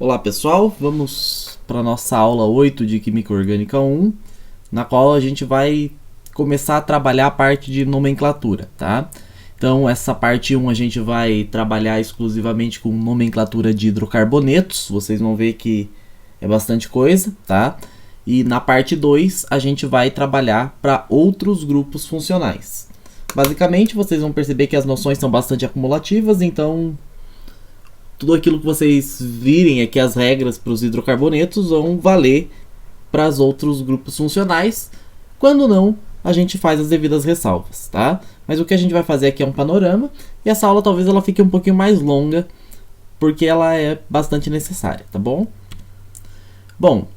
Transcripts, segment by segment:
Olá pessoal, vamos para a nossa aula 8 de Química Orgânica 1, na qual a gente vai começar a trabalhar a parte de nomenclatura, tá? Então essa parte 1 a gente vai trabalhar exclusivamente com nomenclatura de hidrocarbonetos, vocês vão ver que é bastante coisa, tá? E na parte 2 a gente vai trabalhar para outros grupos funcionais. Basicamente vocês vão perceber que as noções são bastante acumulativas, então tudo aquilo que vocês virem aqui, as regras para os hidrocarbonetos, vão valer para os outros grupos funcionais. Quando não, a gente faz as devidas ressalvas, tá? Mas o que a gente vai fazer aqui é um panorama, e essa aula talvez ela fique um pouquinho mais longa, porque ela é bastante necessária, tá bom? Bom,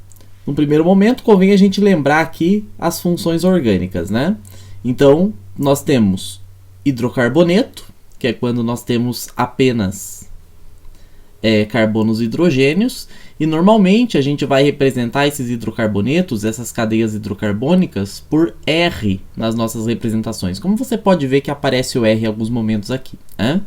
no primeiro momento convém a gente lembrar aqui as funções orgânicas, né? Então, nós temos hidrocarboneto, que é quando nós temos apenas carbonos e hidrogênios, e normalmente a gente vai representar esses hidrocarbonetos, essas cadeias hidrocarbônicas, por R nas nossas representações. Como você pode ver que aparece o R em alguns momentos aqui, né?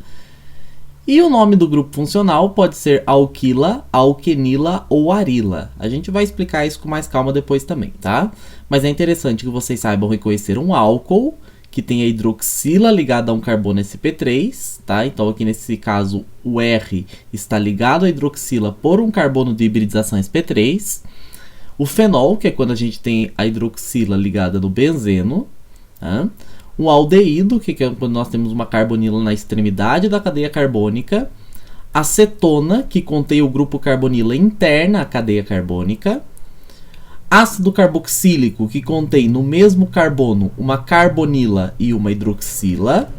E o nome do grupo funcional pode ser alquila, alquenila ou arila. A gente vai explicar isso com mais calma depois também, tá? Mas é interessante que vocês saibam reconhecer um álcool que tem a hidroxila ligada a um carbono sp3, tá? Então aqui nesse caso o R está ligado à hidroxila por um carbono de hibridização sp3. O fenol, que é quando a gente tem a hidroxila ligada no benzeno, tá? Um aldeído, que é quando nós temos uma carbonila na extremidade da cadeia carbônica. A cetona, que contém o grupo carbonila interna à cadeia carbônica. Ácido carboxílico, que contém no mesmo carbono uma carbonila e uma hidroxila.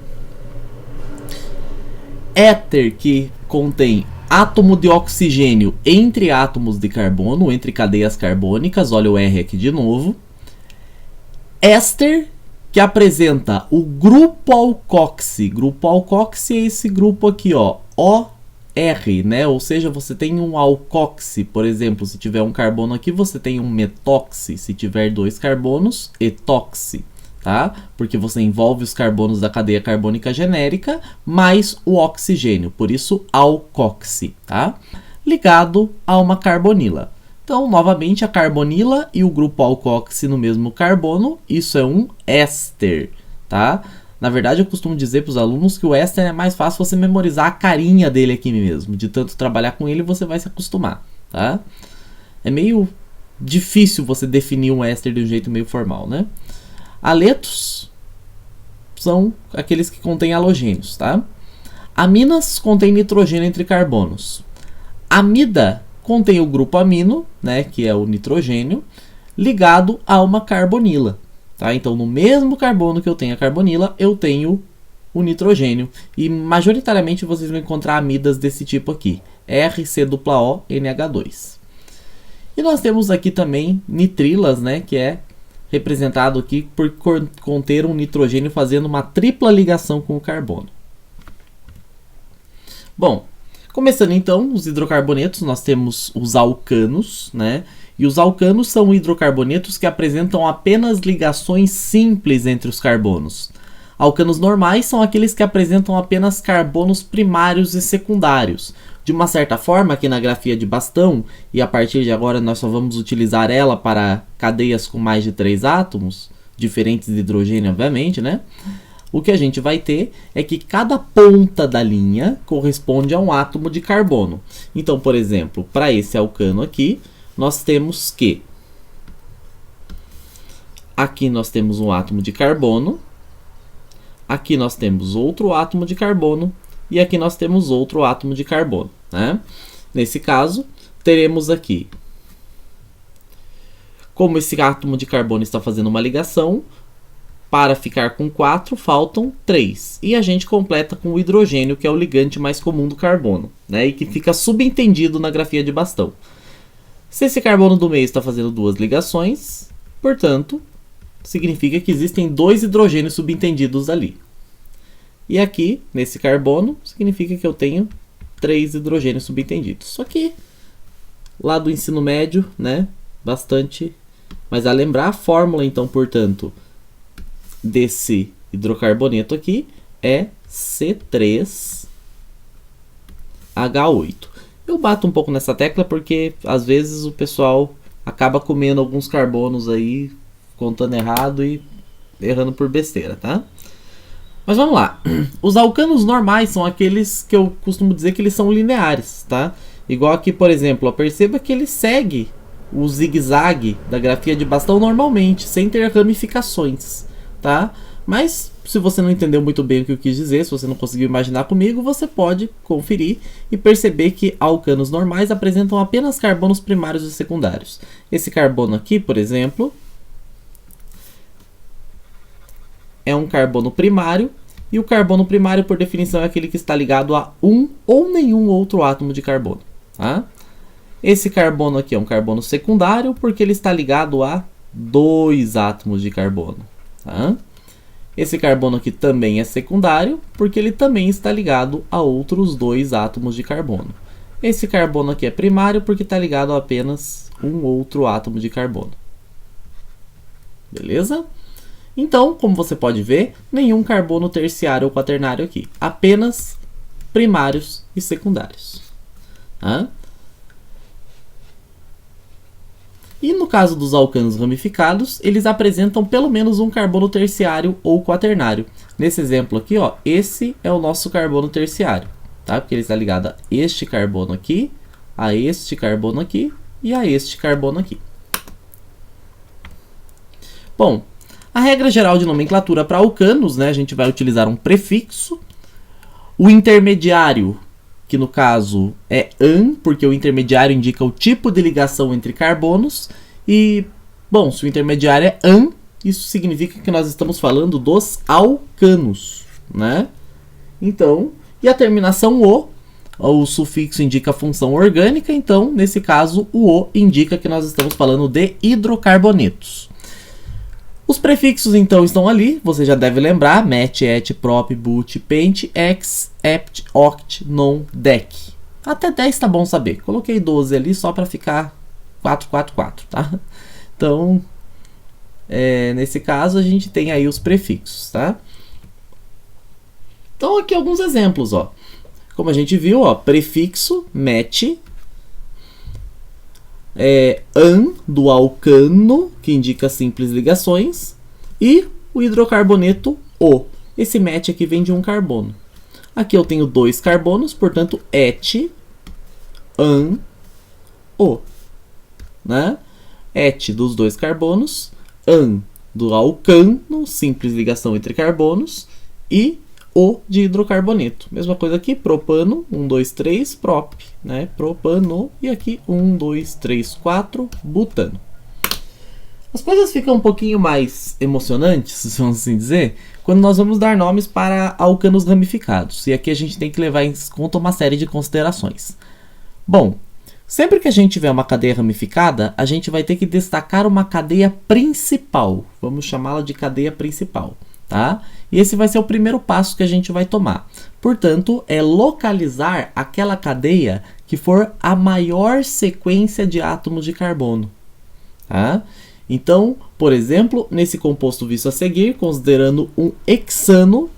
Éter, que contém átomo de oxigênio entre átomos de carbono, entre cadeias carbônicas. Olha o R aqui de novo. Éster, que apresenta o grupo alcoxi. Grupo alcoxi é esse grupo aqui, ó, OR, né? Ou seja, você tem um alcoxi, por exemplo, se tiver um carbono aqui, você tem um metoxi. Se tiver dois carbonos, etoxi, tá? Porque você envolve os carbonos da cadeia carbônica genérica mais o oxigênio, por isso alcoxi, tá? Ligado a uma carbonila. Então, novamente, a carbonila e o grupo alcoxi no mesmo carbono, isso é um éster, tá? Na verdade, eu costumo dizer para os alunos que o éster é mais fácil você memorizar a carinha dele aqui mesmo. De tanto trabalhar com ele, você vai se acostumar, tá? É meio difícil você definir um éster de um jeito meio formal, né? Aletos são aqueles que contêm halogênios, tá? Aminas contém nitrogênio entre carbonos. Amida contém o grupo amino, né, que é o nitrogênio, ligado a uma carbonila. Tá? Então, no mesmo carbono que eu tenho a carbonila, eu tenho o nitrogênio. E majoritariamente vocês vão encontrar amidas desse tipo aqui, RCOONH2. E nós temos aqui também nitrilas, né, que é representado aqui por conter um nitrogênio fazendo uma tripla ligação com o carbono. Bom, começando então, os hidrocarbonetos, nós temos os alcanos, né? E os alcanos são hidrocarbonetos que apresentam apenas ligações simples entre os carbonos. Alcanos normais são aqueles que apresentam apenas carbonos primários e secundários. De uma certa forma, aqui na grafia de bastão, e a partir de agora nós só vamos utilizar ela para cadeias com mais de 3 átomos, diferentes de hidrogênio, obviamente, né? O que a gente vai ter é que cada ponta da linha corresponde a um átomo de carbono. Então, por exemplo, para esse alcano aqui, nós temos que aqui nós temos um átomo de carbono, aqui nós temos outro átomo de carbono e aqui nós temos outro átomo de carbono, né? Nesse caso, teremos aqui, como esse átomo de carbono está fazendo uma ligação, para ficar com 4, faltam 3. E a gente completa com o hidrogênio, que é o ligante mais comum do carbono, né? E que fica subentendido na grafia de bastão. Se esse carbono do meio está fazendo 2 ligações, portanto, significa que existem 2 hidrogênios subentendidos ali. E aqui, nesse carbono, significa que eu tenho 3 hidrogênios subentendidos. Só que, lá do ensino médio, né? Bastante. Mas a lembrar a fórmula, então, portanto, desse hidrocarboneto aqui é C3H8. Eu bato um pouco nessa tecla porque às vezes o pessoal acaba comendo alguns carbonos aí, contando errado e errando por besteira, tá? Mas vamos lá. Os alcanos normais são aqueles que eu costumo dizer que eles são lineares, tá? Igual aqui, por exemplo, ó, perceba que ele segue o zigue-zague da grafia de bastão normalmente, sem ter ramificações, tá? Mas se você não entendeu muito bem o que eu quis dizer, se você não conseguiu imaginar comigo, você pode conferir e perceber que alcanos normais apresentam apenas carbonos primários e secundários. Esse carbono aqui, por exemplo, é um carbono primário, e o carbono primário, por definição, é aquele que está ligado a um ou nenhum outro átomo de carbono. Tá? Esse carbono aqui é um carbono secundário, porque ele está ligado a 2 átomos de carbono. Tá? Esse carbono aqui também é secundário, porque ele também está ligado a outros 2 átomos de carbono. Esse carbono aqui é primário, porque está ligado a apenas um outro átomo de carbono. Beleza? Então, como você pode ver, nenhum carbono terciário ou quaternário aqui. Apenas primários e secundários. Tá? E no caso dos alcanos ramificados, eles apresentam pelo menos um carbono terciário ou quaternário. Nesse exemplo aqui, ó, esse é o nosso carbono terciário. Tá? Porque ele está ligado a este carbono aqui, a este carbono aqui e a este carbono aqui. Bom, a regra geral de nomenclatura para alcanos, né, a gente vai utilizar um prefixo. O intermediário, que no caso é an, porque o intermediário indica o tipo de ligação entre carbonos. E, bom, se o intermediário é an, isso significa que nós estamos falando dos alcanos, né? Então, e a terminação o sufixo indica a função orgânica, então, nesse caso, o O indica que nós estamos falando de hidrocarbonetos. Os prefixos, então, estão ali, você já deve lembrar, met, et, prop, but, pent, ex, ept, oct, non, dec. Até 10 tá bom saber. Coloquei 12 ali só para ficar 444, tá? Então, nesse caso, a gente tem aí os prefixos, tá? Então, aqui alguns exemplos, ó. Como a gente viu, ó, prefixo, met, an do alcano, que indica simples ligações, e o hidrocarboneto O. Esse met aqui vem de um carbono. Aqui eu tenho 2 carbonos, portanto, et, an, O. Né? Et dos 2 carbonos, an do alcano, simples ligação entre carbonos, e O de hidrocarboneto. Mesma coisa aqui, propano, 1, 2, 3, prop, né? Propano, e aqui 1, 2, 3, 4, butano. As coisas ficam um pouquinho mais emocionantes, vamos assim dizer, quando nós vamos dar nomes para alcanos ramificados. E aqui a gente tem que levar em conta uma série de considerações. Bom, sempre que a gente tiver uma cadeia ramificada, a gente vai ter que destacar uma cadeia principal. Vamos chamá-la de cadeia principal. Tá? E esse vai ser o primeiro passo que a gente vai tomar. Portanto, é localizar aquela cadeia que for a maior sequência de átomos de carbono. Tá? Então, por exemplo, nesse composto visto a seguir, considerando um hexano,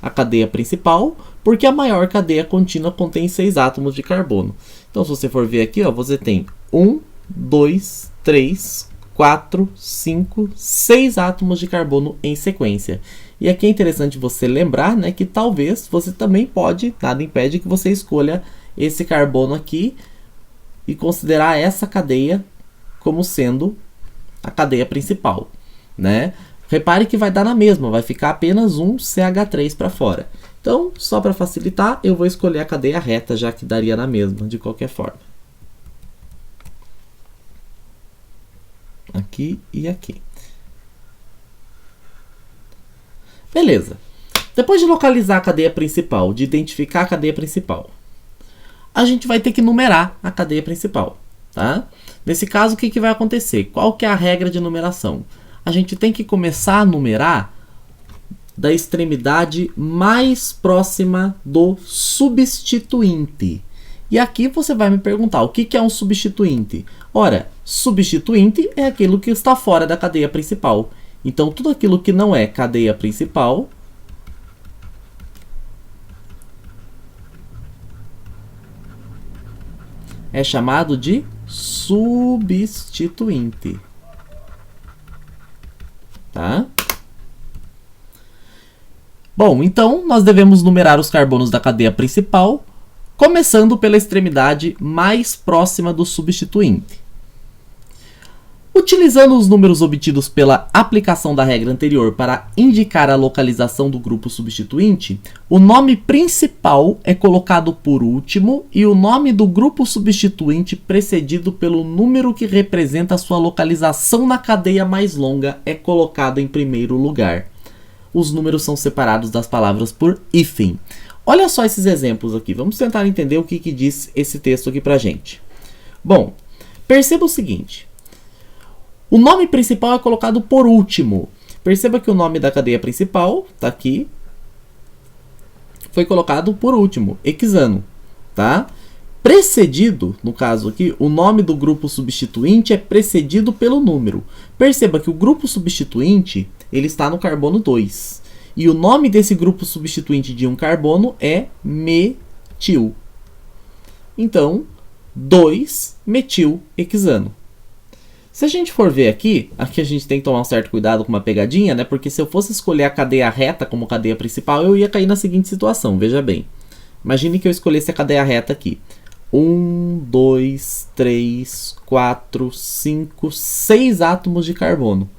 a cadeia principal, porque a maior cadeia contínua contém 6 átomos de carbono. Então, se você for ver aqui, ó, você tem 1, 2, 3, 4, 5, 6 átomos de carbono em sequência. E aqui é interessante você lembrar, né, que talvez você também pode, nada impede que você escolha esse carbono aqui e considerar essa cadeia como sendo a cadeia principal, né? Repare que vai dar na mesma, vai ficar apenas um CH3 para fora. Então, só para facilitar, eu vou escolher a cadeia reta, já que daria na mesma, de qualquer forma. Aqui e aqui. Beleza. Depois de localizar a cadeia principal, de identificar a cadeia principal, a gente vai ter que numerar a cadeia principal, tá? Nesse caso, o que vai acontecer? Qual que é a regra de numeração? A gente tem que começar a numerar da extremidade mais próxima do substituinte. E aqui você vai me perguntar, o que é um substituinte? Ora, substituinte é aquilo que está fora da cadeia principal. Então, tudo aquilo que não é cadeia principal é chamado de substituinte. Tá? Bom, então nós devemos numerar os carbonos da cadeia principal, começando pela extremidade mais próxima do substituinte. Utilizando os números obtidos pela aplicação da regra anterior para indicar a localização do grupo substituinte, o nome principal é colocado por último e o nome do grupo substituinte precedido pelo número que representa a sua localização na cadeia mais longa é colocado em primeiro lugar. Os números são separados das palavras por hífen. Olha só esses exemplos aqui. Vamos tentar entender o que diz esse texto aqui pra gente. Bom, perceba o seguinte. O nome principal é colocado por último. Perceba que o nome da cadeia principal, tá aqui, foi colocado por último, hexano, tá? Precedido, no caso aqui, o nome do grupo substituinte é precedido pelo número. Perceba que o grupo substituinte, ele está no carbono 2. E o nome desse grupo substituinte de um carbono é metil. Então, 2-metil-hexano. Se a gente for ver aqui a gente tem que tomar um certo cuidado com uma pegadinha, né? Porque se eu fosse escolher a cadeia reta como cadeia principal, eu ia cair na seguinte situação, veja bem. Imagine que eu escolhesse a cadeia reta aqui. 1, 2, 3, 4, 5, 6 átomos de carbono.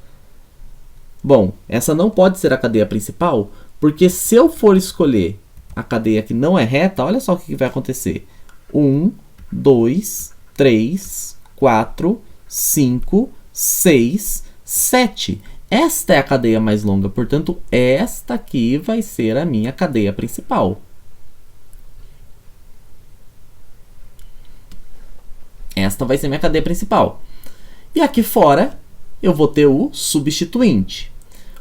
Bom, essa não pode ser a cadeia principal, porque se eu for escolher a cadeia que não é reta, olha só o que vai acontecer. 1, 2, 3, 4, 5, 6, 7. Esta é a cadeia mais longa, portanto, esta aqui vai ser a minha cadeia principal. Esta vai ser minha cadeia principal. E aqui fora, eu vou ter o substituinte.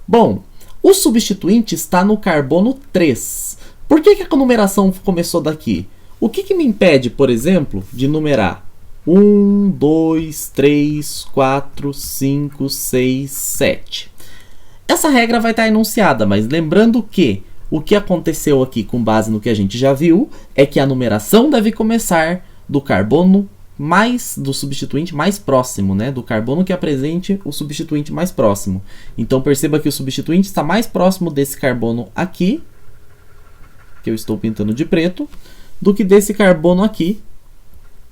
Bom, o substituinte está no carbono 3. Por que a numeração começou daqui? O que me impede, por exemplo, de numerar 1, 2, 3, 4, 5, 6, 7? Essa regra vai estar enunciada, mas lembrando que o que aconteceu aqui com base no que a gente já viu é que a numeração deve começar do carbono do substituinte mais próximo, né? Do carbono que apresente o substituinte mais próximo. Então perceba que o substituinte está mais próximo desse carbono aqui, que eu estou pintando de preto, do que desse carbono aqui,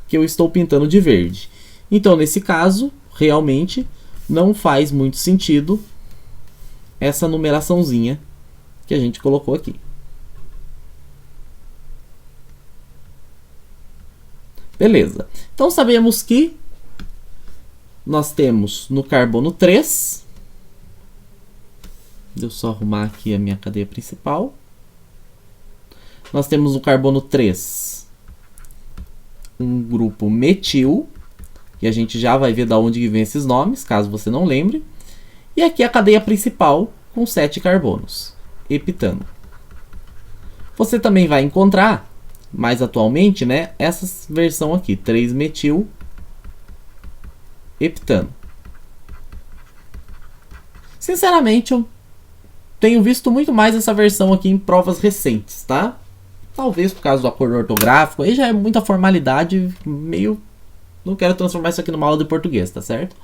que eu estou pintando de verde. Então, nesse caso, realmente não faz muito sentido essa numeraçãozinha que a gente colocou aqui. Beleza. Então, sabemos que nós temos no carbono 3, deixa eu só arrumar aqui a minha cadeia principal. Nós temos no carbono 3 um grupo metil, que a gente já vai ver de onde vem esses nomes, caso você não lembre. E aqui a cadeia principal com 7 carbonos, heptano. Você também vai encontrar, mais atualmente, né, essa versão aqui, 3-metil heptano. Sinceramente, eu tenho visto muito mais essa versão aqui em provas recentes, tá? Talvez por causa do acordo ortográfico, aí já é muita formalidade, meio... Não quero transformar isso aqui numa aula de português, tá certo?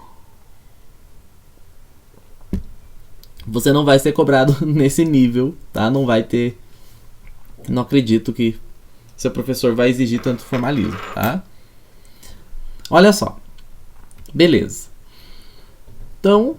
Você não vai ser cobrado nesse nível, tá? Não vai ter... Não acredito que seu professor vai exigir tanto formalismo, tá? Olha só. Beleza. Então,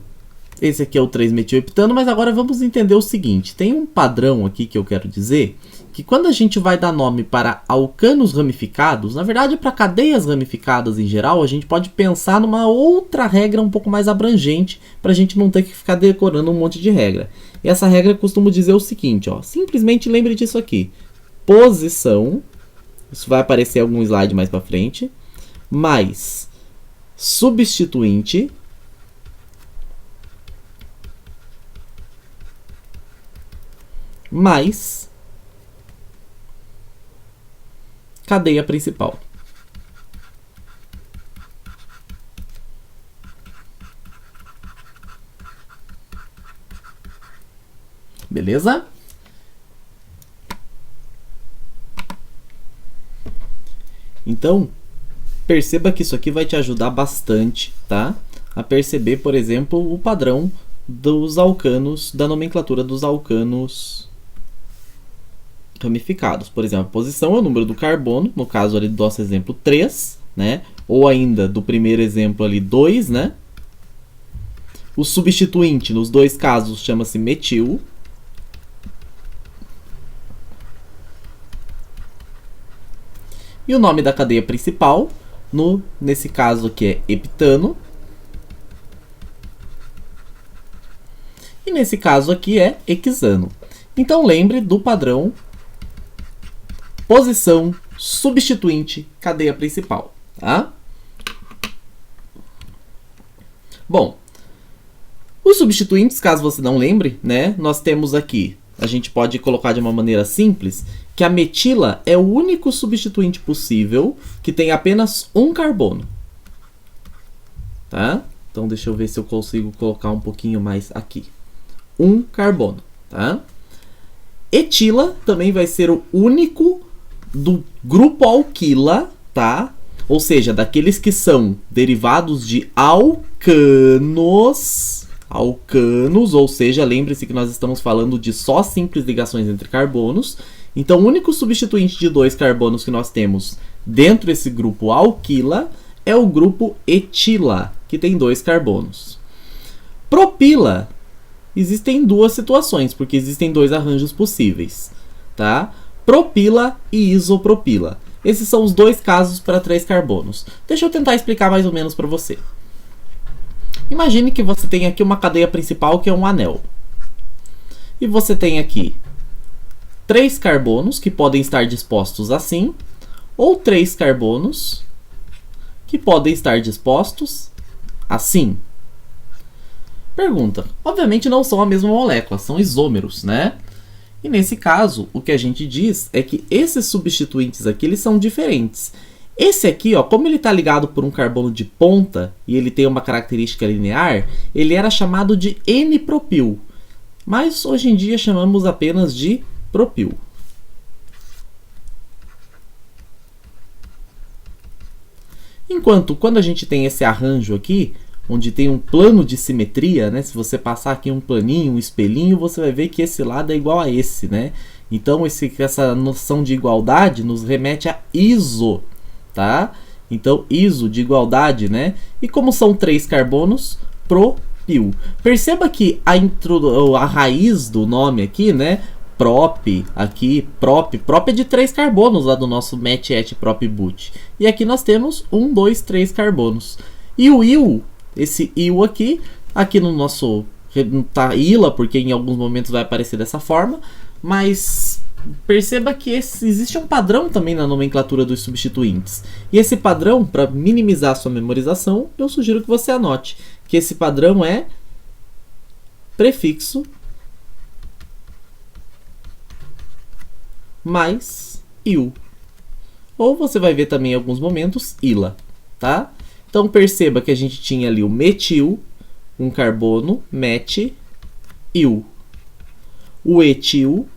esse aqui é o 3-metilheptano, mas agora vamos entender o seguinte. Tem um padrão aqui que eu quero dizer, que quando a gente vai dar nome para alcanos ramificados, na verdade para cadeias ramificadas em geral, a gente pode pensar numa outra regra um pouco mais abrangente, para a gente não ter que ficar decorando um monte de regra. E essa regra costuma dizer o seguinte, ó, simplesmente lembre disso aqui. Posição, isso vai aparecer em algum slide mais para frente, mais substituinte, mais cadeia principal. Beleza? Então, perceba que isso aqui vai te ajudar bastante, tá? A perceber, por exemplo, o padrão dos alcanos, da nomenclatura dos alcanos ramificados. Por exemplo, a posição é o número do carbono, no caso ali do nosso exemplo 3, né? Ou ainda do primeiro exemplo ali 2, né? O substituinte nos dois casos chama-se metil. E o nome da cadeia principal, nesse caso aqui é heptano. E nesse caso aqui é hexano. Então lembre do padrão posição, substituinte, cadeia principal. Tá? Bom, os substituintes, caso você não lembre, né, nós temos aqui, a gente pode colocar de uma maneira simples, que a metila é o único substituinte possível que tem apenas um carbono. Tá? Então deixa eu ver se eu consigo colocar um pouquinho mais aqui. Um carbono. Tá? Etila também vai ser o único do grupo alquila, tá? Ou seja, daqueles que são derivados de alcanos, ou seja, lembre-se que nós estamos falando de só simples ligações entre carbonos. Então, o único substituinte de 2 carbonos que nós temos dentro desse grupo alquila é o grupo etila, que tem 2 carbonos. Propila, existem 2 situações, porque existem 2 arranjos possíveis, tá? Propila e isopropila. Esses são os 2 casos para 3 carbonos. Deixa eu tentar explicar mais ou menos para você. Imagine que você tem aqui uma cadeia principal que é um anel. E você tem aqui 3 carbonos que podem estar dispostos assim, ou 3 carbonos que podem estar dispostos assim. Pergunta. Obviamente não são a mesma molécula, são isômeros, né? E nesse caso, o que a gente diz é que esses substituintes aqui, eles são diferentes. Esse aqui, ó, como ele está ligado por um carbono de ponta e ele tem uma característica linear, ele era chamado de N-propil. Mas hoje em dia chamamos apenas de propil. Enquanto quando a gente tem esse arranjo aqui, onde tem um plano de simetria, né? Se você passar aqui um planinho, um espelhinho, você vai ver que esse lado é igual a esse, né? Então essa noção de igualdade nos remete a iso, tá? Então iso de igualdade, né? E como são 3 carbonos, propil. Perceba que a raiz do nome aqui, né? Prop é de 3 carbonos lá do nosso met, et, prop, but. E aqui nós temos 1, 2, 3 carbonos. E o il, esse il aqui no nosso, tá ila, porque em alguns momentos vai aparecer dessa forma, mas perceba que existe um padrão também na nomenclatura dos substituintes. E esse padrão, para minimizar a sua memorização, eu sugiro que você anote que esse padrão é prefixo mais il. Ou você vai ver também em alguns momentos ila, tá? Então perceba que a gente tinha ali o metil, um carbono, met, il. O etil,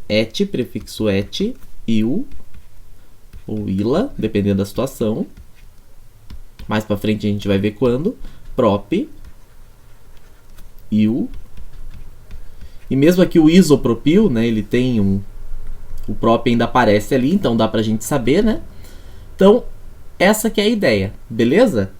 et, prefixo et, il, ou ila, dependendo da situação. Mais para frente a gente vai ver quando. Prop, il. E mesmo aqui o isopropil, né, ele tem o prop ainda aparece ali, então dá pra gente saber, né? Então, essa que é a ideia, beleza?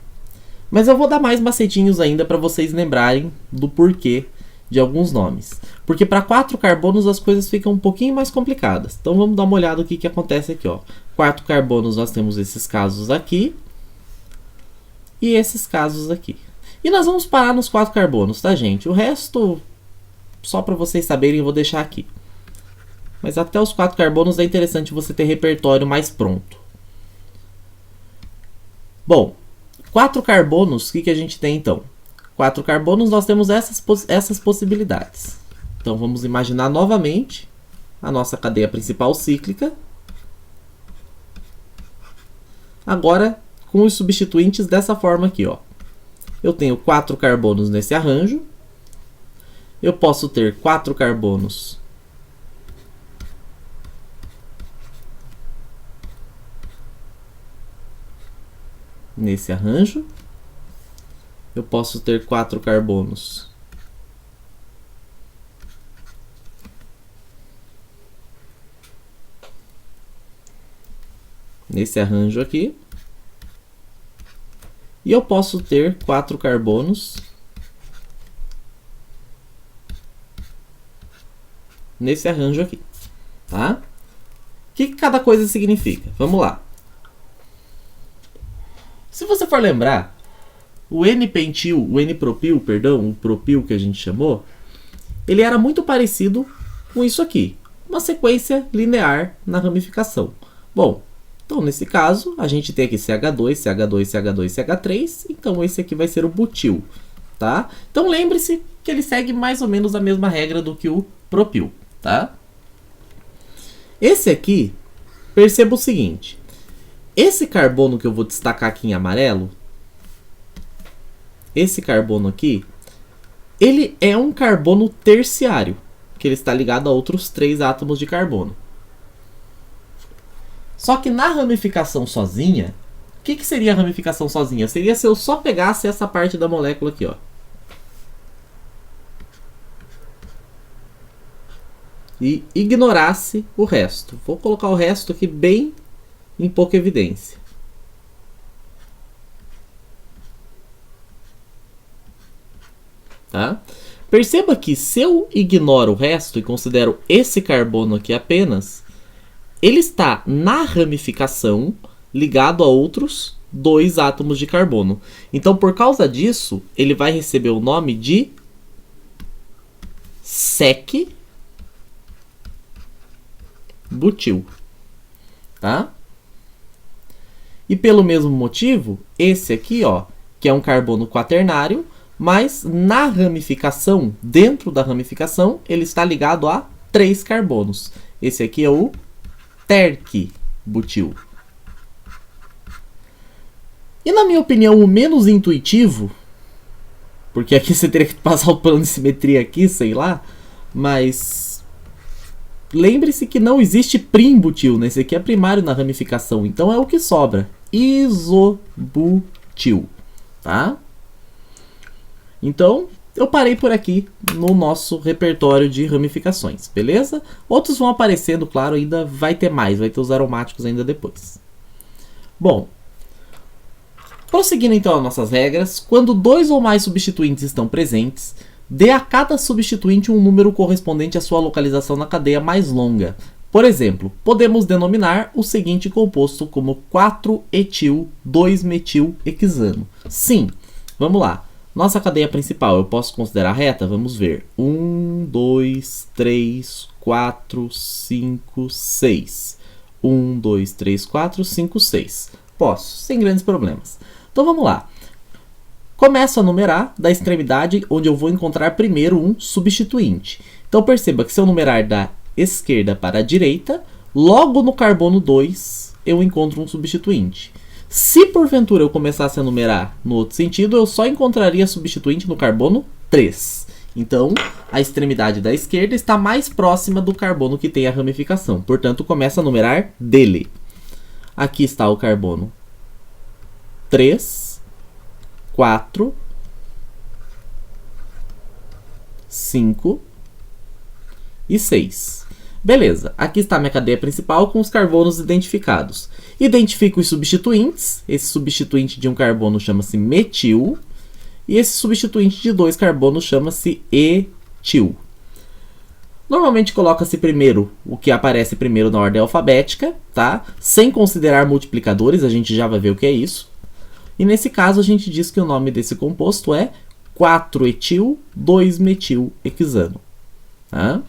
Mas eu vou dar mais macetinhos ainda para vocês lembrarem do porquê de alguns nomes. Porque para 4 carbonos as coisas ficam um pouquinho mais complicadas. Então vamos dar uma olhada no que acontece aqui, ó. 4 carbonos nós temos esses casos aqui e esses casos aqui. E nós vamos parar nos 4 carbonos, tá, gente? O resto, só para vocês saberem, eu vou deixar aqui. Mas até os 4 carbonos é interessante você ter repertório mais pronto. Bom, 4 carbonos, o que a gente tem então? 4 carbonos, nós temos essas possibilidades. Então vamos imaginar novamente a nossa cadeia principal cíclica. Agora com os substituintes dessa forma aqui, ó. Eu tenho 4 carbonos nesse arranjo. Eu posso ter 4 carbonos nesse arranjo. Eu posso ter 4 carbonos nesse arranjo aqui. E eu posso ter 4 carbonos nesse arranjo aqui, tá? O que cada coisa significa? Vamos lá. Se você for lembrar, o N-pentil, o N-propil, perdão, o propil que a gente chamou, ele era muito parecido com isso aqui, uma sequência linear na ramificação. Bom, então nesse caso, a gente tem aqui CH2, CH2, CH2, CH3, então esse aqui vai ser o butil, tá? Então lembre-se que ele segue mais ou menos a mesma regra do que o propil, tá? Esse aqui, perceba o seguinte, esse carbono que eu vou destacar aqui em amarelo, esse carbono aqui, ele é um carbono terciário, que ele está ligado a outros 3 átomos de carbono. Só que na ramificação sozinha, o que seria a ramificação sozinha? Seria se eu só pegasse essa parte da molécula aqui, ó, e ignorasse o resto. Vou colocar o resto aqui bem em pouca evidência. Tá? Perceba que se eu ignoro o resto e considero esse carbono aqui apenas, ele está na ramificação ligado a outros 2 átomos de carbono. Então, por causa disso, ele vai receber o nome de sec-butil. Tá? E pelo mesmo motivo, esse aqui, ó, que é um carbono quaternário, mas na ramificação, dentro da ramificação, ele está ligado a 3 carbonos. Esse aqui é o terc-butil. E na minha opinião, o menos intuitivo, porque aqui você teria que passar o plano de simetria aqui, sei lá, mas lembre-se que não existe prim-butil, né? Esse aqui é primário na ramificação, então é o que sobra, isobutil, tá? Então, eu parei por aqui no nosso repertório de ramificações, beleza? Outros vão aparecendo, claro, ainda vai ter mais, vai ter os aromáticos ainda depois. Bom, prosseguindo então as nossas regras, quando 2 ou mais substituintes estão presentes, dê a cada substituinte um número correspondente à sua localização na cadeia mais longa. Por exemplo, podemos denominar o seguinte composto como 4-etil-2-metil-hexano. Sim, vamos lá. Nossa cadeia principal, eu posso considerar reta? Vamos ver. 1, 2, 3, 4, 5, 6. 1, 2, 3, 4, 5, 6. Posso, sem grandes problemas. Então vamos lá. Começo a numerar da extremidade onde eu vou encontrar primeiro um substituinte. Então perceba que se eu numerar da esquerda para a direita, logo no carbono 2 eu encontro um substituinte. Se porventura eu começasse a numerar no outro sentido, eu só encontraria substituinte no carbono 3. Então, a extremidade da esquerda está mais próxima do carbono que tem a ramificação. Portanto, começa a numerar dele. Aqui está o carbono 3, 4, 5 e 6. Beleza, aqui está a minha cadeia principal com os carbonos identificados. Identifico os substituintes. Esse substituinte de um carbono chama-se metil. E esse substituinte de 2 carbonos chama-se etil. Normalmente coloca-se primeiro o que aparece primeiro na ordem alfabética, tá? Sem considerar multiplicadores, a gente já vai ver o que é isso. E nesse caso a gente diz que o nome desse composto é 4-etil-2-metil-hexano. Tá?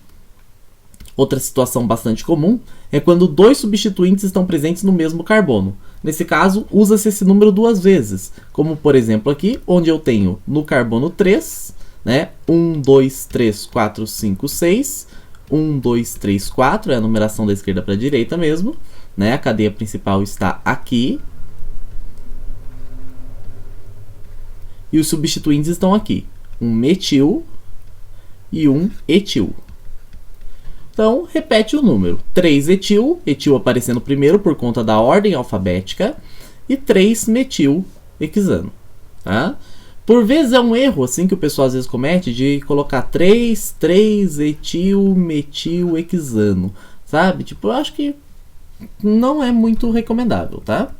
Outra situação bastante comum é quando 2 substituintes estão presentes no mesmo carbono. Nesse caso, usa-se esse número 2 vezes, como por exemplo aqui, onde eu tenho no carbono 3, né, 1, 2, 3, 4, 5, 6, 1, 2, 3, 4, é a numeração da esquerda para a direita mesmo, né, a cadeia principal está aqui, e os substituintes estão aqui, um metil e um etil. Então, repete o número. 3-etil, etil aparecendo primeiro por conta da ordem alfabética. e 3-metil-hexano, tá? Por vezes é um erro assim que o pessoal às vezes comete de colocar 3-etil-metil-hexano, sabe? Tipo, eu acho que não é muito recomendável, tá?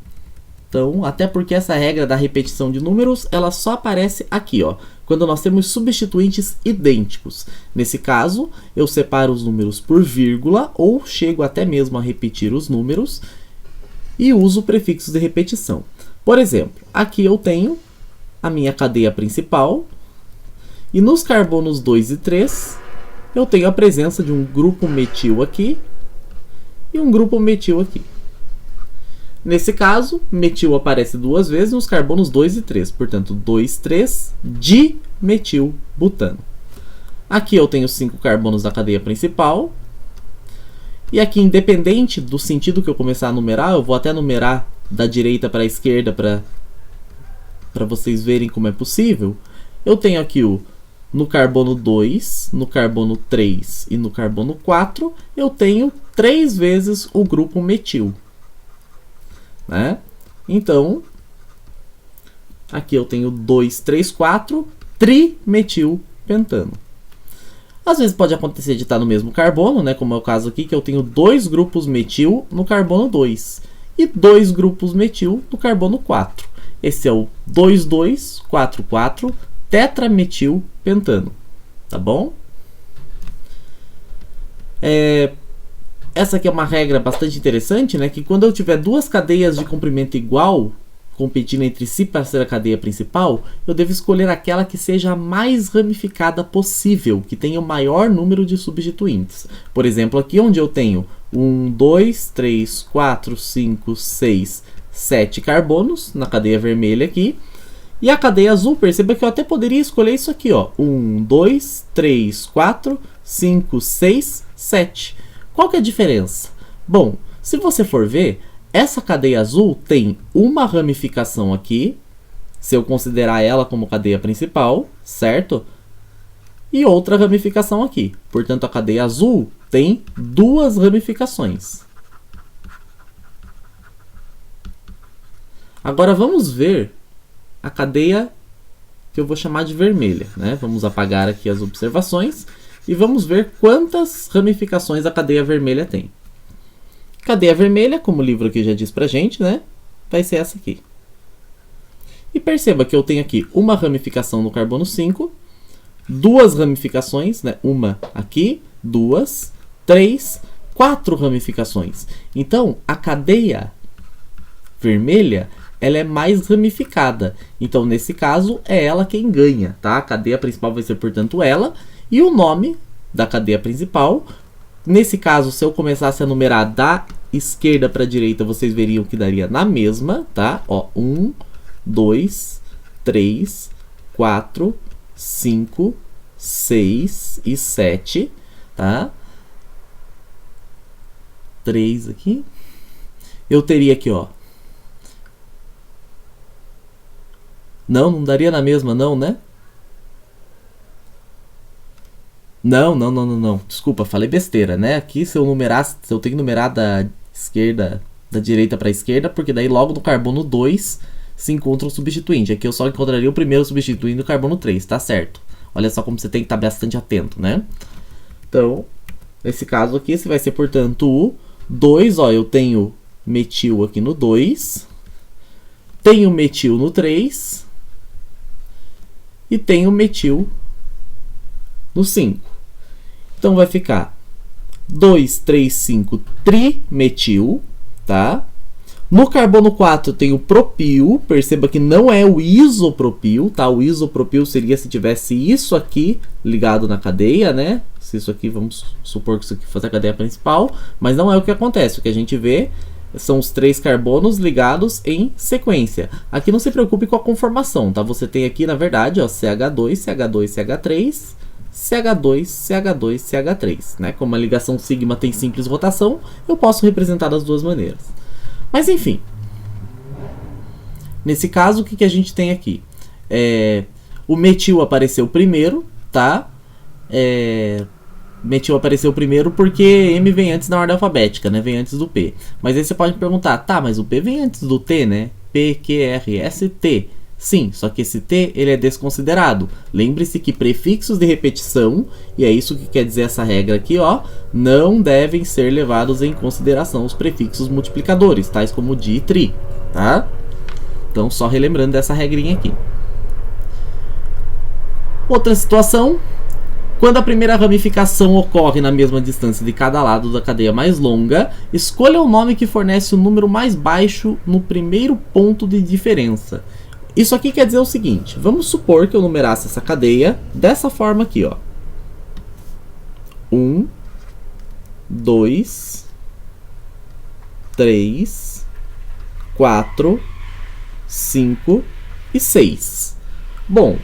Então, até porque essa regra da repetição de números, ela só aparece aqui, ó, quando nós temos substituintes idênticos. Nesse caso, eu separo os números por vírgula ou chego até mesmo a repetir os números e uso prefixos de repetição. Por exemplo, aqui eu tenho a minha cadeia principal e nos carbonos 2 e 3 eu tenho a presença de um grupo metil aqui e um grupo metil aqui. Nesse caso, metil aparece duas vezes nos carbonos 2 e 3, portanto 2, 3 dimetilbutano. Aqui eu tenho 5 carbonos da cadeia principal. E aqui, independente do sentido que eu começar a numerar, eu vou até numerar da direita para a esquerda para vocês verem como é possível. Eu tenho aqui no carbono 2, no carbono 3 e no carbono 4, eu tenho 3 vezes o grupo metil. Né? Então, aqui eu tenho 2, 3, 4, trimetilpentano. Às vezes pode acontecer de estar no mesmo carbono, né? Como é o caso aqui, que eu tenho 2 grupos metil no carbono 2 e 2 grupos metil no carbono 4. Esse é o 2,2,4,4 tetrametilpentano. Tá bom? Essa aqui é uma regra bastante interessante, né? Que quando eu tiver duas cadeias de comprimento igual competindo entre si para ser a cadeia principal, eu devo escolher aquela que seja a mais ramificada possível, que tenha o maior número de substituintes. Por exemplo, aqui onde eu tenho 1, 2, 3, 4, 5, 6, 7 carbonos na cadeia vermelha aqui. E a cadeia azul, perceba que eu até poderia escolher isso aqui, ó. 1, 2, 3, 4, 5, 6, 7. Qual que é a diferença? Bom, se você for ver, essa cadeia azul tem uma ramificação aqui, se eu considerar ela como cadeia principal, certo? E outra ramificação aqui. Portanto, a cadeia azul tem 2 ramificações. Agora vamos ver a cadeia que eu vou chamar de vermelha, né? Vamos apagar aqui as observações e vamos ver quantas ramificações a cadeia vermelha tem. Cadeia vermelha, como o livro aqui já diz pra gente, né? Vai ser essa aqui. E perceba que eu tenho aqui uma ramificação no carbono 5, 2 ramificações, né? Uma aqui, 2, 3, 4 ramificações. Então, a cadeia vermelha, ela é mais ramificada. Então, nesse caso, é ela quem ganha, tá? A cadeia principal vai ser, portanto, ela. E o nome da cadeia principal, nesse caso, se eu começasse a numerar da esquerda para a direita, vocês veriam que daria na mesma, tá? Ó, 1, 2, 3, 4, 5, 6 e 7, tá? 3 aqui. Eu teria aqui, ó. Não daria na mesma, não, né? Não. Desculpa, falei besteira, né? Aqui se eu tenho que numerar da esquerda, da direita para a esquerda, porque daí logo no carbono 2 se encontra um substituinte. Aqui eu só encontraria o primeiro substituindo o carbono 3, tá certo? Olha só como você tem que estar bastante atento, né? Então, nesse caso aqui, esse vai ser, portanto, o 2, ó, eu tenho metil aqui no 2, tenho metil no 3 e tenho metil no 5. Então vai ficar 2, 3, 5 trimetil, tá? No carbono 4 tem o propil, perceba que não é o isopropil, tá? O isopropil seria se tivesse isso aqui ligado na cadeia, né? Se isso aqui, vamos supor que isso aqui fosse a cadeia principal, mas não é o que acontece. O que a gente vê são os 3 carbonos ligados em sequência. Aqui não se preocupe com a conformação, tá? Você tem aqui, na verdade, ó, CH2, CH2, CH3, CH2, CH2, CH3, né? Como a ligação sigma tem simples rotação, eu posso representar das duas maneiras. Mas enfim, nesse caso, o que a gente tem aqui? O metil apareceu primeiro, tá? Metil apareceu primeiro porque M vem antes na ordem alfabética, né? Vem antes do P. Mas aí você pode me perguntar, tá, mas o P vem antes do T, né? PQRST. Sim, só que esse T ele é desconsiderado. Lembre-se que prefixos de repetição, e é isso que quer dizer essa regra aqui, ó, não devem ser levados em consideração os prefixos multiplicadores, tais como di e tri, tá? Então, só relembrando dessa regrinha aqui. Outra situação, quando a primeira ramificação ocorre na mesma distância de cada lado da cadeia mais longa, escolha o nome que fornece o número mais baixo no primeiro ponto de diferença. Isso aqui quer dizer o seguinte, vamos supor que eu numerasse essa cadeia dessa forma aqui, ó. 1, 2, 3, 4, 5 e 6. Bom,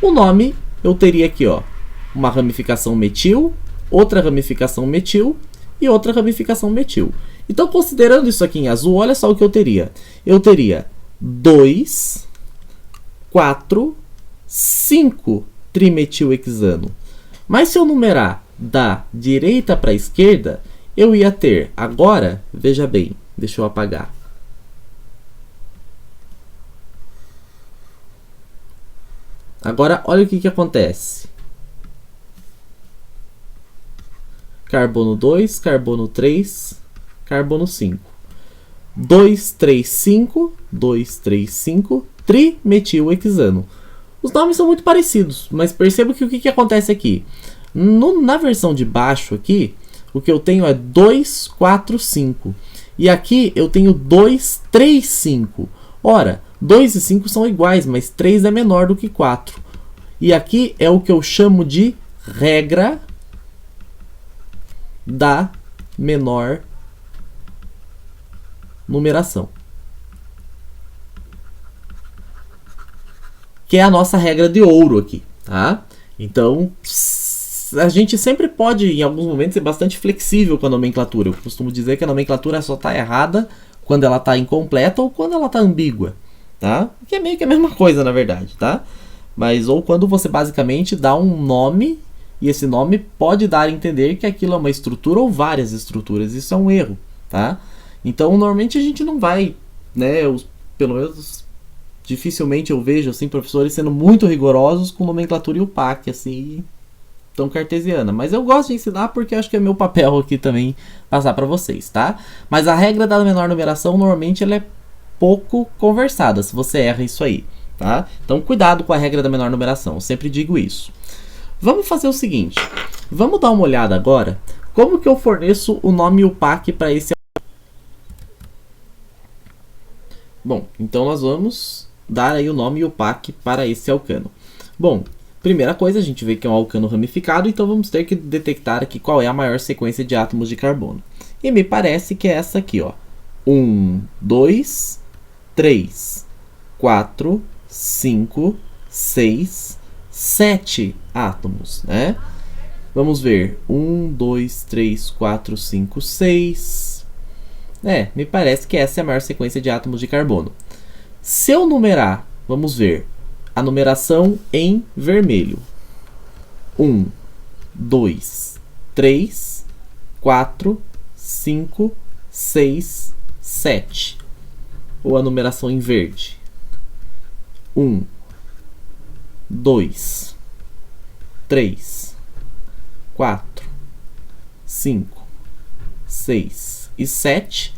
o nome eu teria aqui, ó, uma ramificação metil, outra ramificação metil e outra ramificação metil. Então, considerando isso aqui em azul, olha só o que eu teria. Eu teria 2, 4, 5 trimetilhexano. Mas se eu numerar da direita para a esquerda, eu ia ter agora, veja bem, deixa eu apagar. Agora, olha o que acontece. Carbono 2, carbono 3, carbono 5. 2, 3, 5, 2, 3, 5, trimetilhexano. Os nomes são muito parecidos, mas perceba que o que acontece aqui? Na versão de baixo aqui, o que eu tenho é 2, 4, 5. E aqui eu tenho 2, 3, 5. Ora, 2 e 5 são iguais, mas 3 é menor do que 4. E aqui é o que eu chamo de regra da menor numeração. Que é a nossa regra de ouro aqui, tá? Então, a gente sempre pode, em alguns momentos, ser bastante flexível com a nomenclatura. Eu costumo dizer que a nomenclatura só está errada quando ela está incompleta ou quando ela está ambígua, tá? Que é meio que a mesma coisa, na verdade, tá? Mas ou quando você basicamente dá um nome e esse nome pode dar a entender que aquilo é uma estrutura ou várias estruturas. Isso é um erro, tá? Então, normalmente a gente não vai, né, pelo menos dificilmente eu vejo assim professores sendo muito rigorosos com nomenclatura e UPAC, assim, tão cartesiana. Mas eu gosto de ensinar porque acho que é meu papel aqui também passar para vocês, tá? Mas a regra da menor numeração, normalmente, ela é pouco conversada, se você erra isso aí, tá? Então, cuidado com a regra da menor numeração, eu sempre digo isso. Vamos fazer o seguinte, vamos dar uma olhada agora como que eu forneço o nome UPAC para esse. Bom, então nós vamos dar aí o nome UPAC para esse alcano. Bom, primeira coisa, a gente vê que é um alcano ramificado, então vamos ter que detectar aqui qual é a maior sequência de átomos de carbono. E me parece que é essa aqui, ó. 1, 2, 3, 4, 5, 6, 7 átomos, né? Vamos ver. 1, 2, 3, 4, 5, 6. Me parece que essa é a maior sequência de átomos de carbono. Se eu numerar, vamos ver, a numeração em vermelho. 1, 2, 3, 4, 5, 6, 7. Ou a numeração em verde. 1, 2, 3, 4, 5, 6 e 7.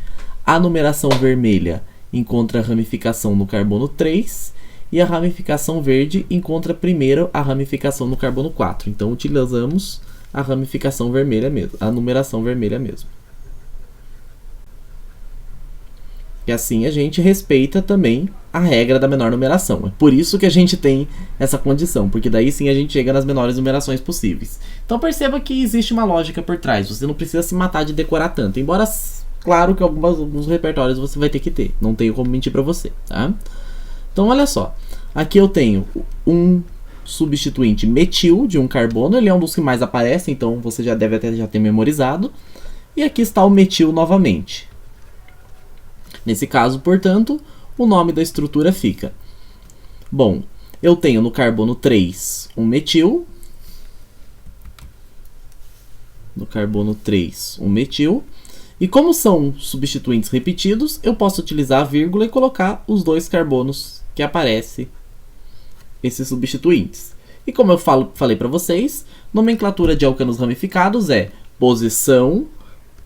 A numeração vermelha encontra a ramificação no carbono 3 e a ramificação verde encontra primeiro a ramificação no carbono 4. Então, utilizamos a ramificação vermelha mesmo, a numeração vermelha mesmo. E assim a gente respeita também a regra da menor numeração. É por isso que a gente tem essa condição, porque daí sim a gente chega nas menores numerações possíveis. Então perceba que existe uma lógica por trás, você não precisa se matar de decorar tanto, embora claro que alguns repertórios você vai ter que ter, não tenho como mentir para você, tá? Então olha só, aqui eu tenho um substituinte metil de um carbono, ele é um dos que mais aparece, então você já deve até já ter memorizado. E aqui está o metil novamente. Nesse caso, portanto, o nome da estrutura fica. Bom, eu tenho no carbono 3 um metil. No carbono 3 um metil. E como são substituintes repetidos, eu posso utilizar a vírgula e colocar os dois carbonos que aparecem esses substituintes. E como eu falei para vocês, nomenclatura de alcanos ramificados é posição,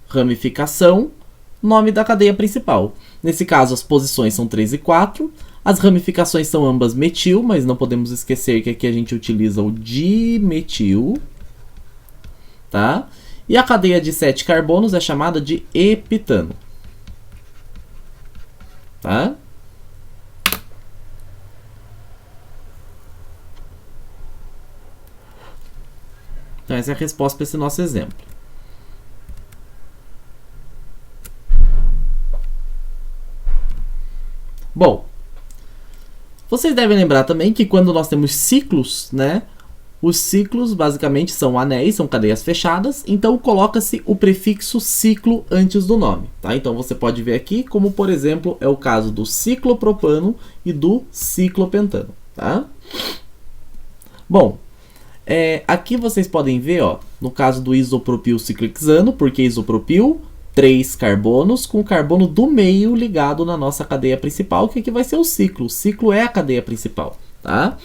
ramificação, nome da cadeia principal. Nesse caso, as posições são 3 e 4. As ramificações são ambas metil, mas não podemos esquecer que aqui a gente utiliza o dimetil. Tá? E a cadeia de 7 carbonos é chamada de heptano. Tá? Então essa é a resposta para esse nosso exemplo. Bom, vocês devem lembrar também que quando nós temos ciclos, né? Os ciclos basicamente são anéis, são cadeias fechadas, então coloca-se o prefixo ciclo antes do nome. Tá? Então você pode ver aqui como, por exemplo, é o caso do ciclopropano e do ciclopentano. Tá? Bom, aqui vocês podem ver, ó, no caso do isopropil ciclohexano, porque isopropil, 3 carbonos com o carbono do meio ligado na nossa cadeia principal, que aqui vai ser o ciclo. O ciclo é a cadeia principal. Tá?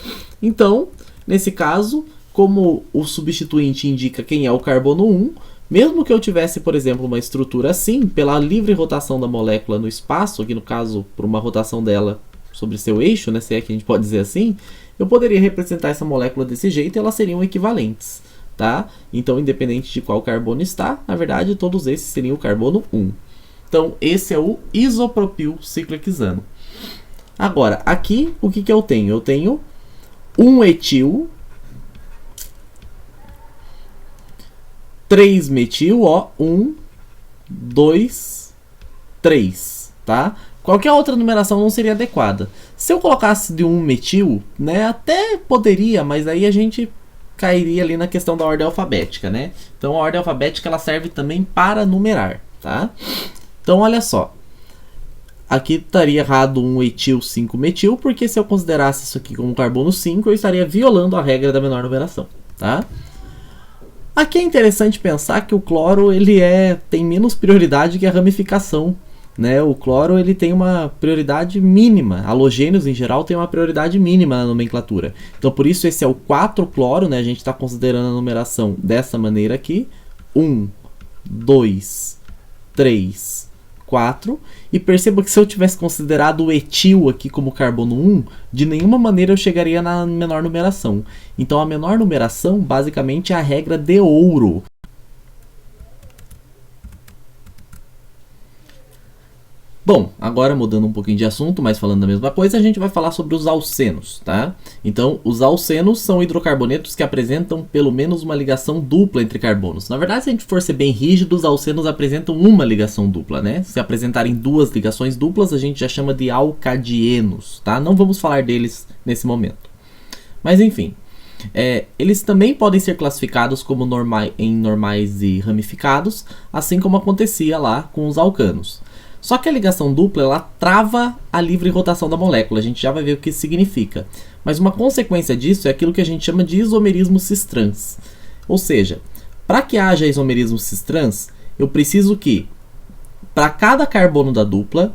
Então, nesse caso, como o substituinte indica quem é o carbono 1, mesmo que eu tivesse, por exemplo, uma estrutura assim, pela livre rotação da molécula no espaço, aqui no caso, por uma rotação dela sobre seu eixo, né, se é que a gente pode dizer assim, eu poderia representar essa molécula desse jeito e elas seriam equivalentes. Tá? Então, independente de qual carbono está, na verdade, todos esses seriam o carbono 1. Então, esse é o isopropil ciclohexano. Agora, aqui, o que eu tenho? Eu tenho 1 etil, 3 metil, ó, 1, 2, 3, tá? Qualquer outra numeração não seria adequada. Se eu colocasse de 1 metil, né, até poderia, mas aí a gente cairia ali na questão da ordem alfabética, né? Então a ordem alfabética ela serve também para numerar, tá? Então olha só. Aqui estaria errado 1 etil, 5 metil, porque se eu considerasse isso aqui como carbono 5, eu estaria violando a regra da menor numeração, tá? Aqui é interessante pensar que o cloro ele tem menos prioridade que a ramificação, né? O cloro ele tem uma prioridade mínima, halogênios em geral tem uma prioridade mínima na nomenclatura. Então por isso esse é o 4-cloro, né? A gente está considerando a numeração dessa maneira aqui. 1, 2, 3, 4. E perceba que se eu tivesse considerado o etil aqui como carbono 1, de nenhuma maneira eu chegaria na menor numeração. Então a menor numeração basicamente é a regra de ouro. Bom, agora mudando um pouquinho de assunto, mas falando da mesma coisa, a gente vai falar sobre os alcenos, tá? Então, os alcenos são hidrocarbonetos que apresentam pelo menos uma ligação dupla entre carbonos. Na verdade, se a gente for ser bem rígido, os alcenos apresentam uma ligação dupla, né? Se apresentarem duas ligações duplas, a gente já chama de alcadienos, tá? Não vamos falar deles nesse momento. Mas, enfim, eles também podem ser classificados como em normais e ramificados, assim como acontecia lá com os alcanos. Só que a ligação dupla ela trava a livre rotação da molécula, a gente já vai ver o que isso significa. Mas uma consequência disso é aquilo que a gente chama de isomerismo cis-trans. Ou seja, para que haja isomerismo cis-trans, eu preciso que, para cada carbono da dupla,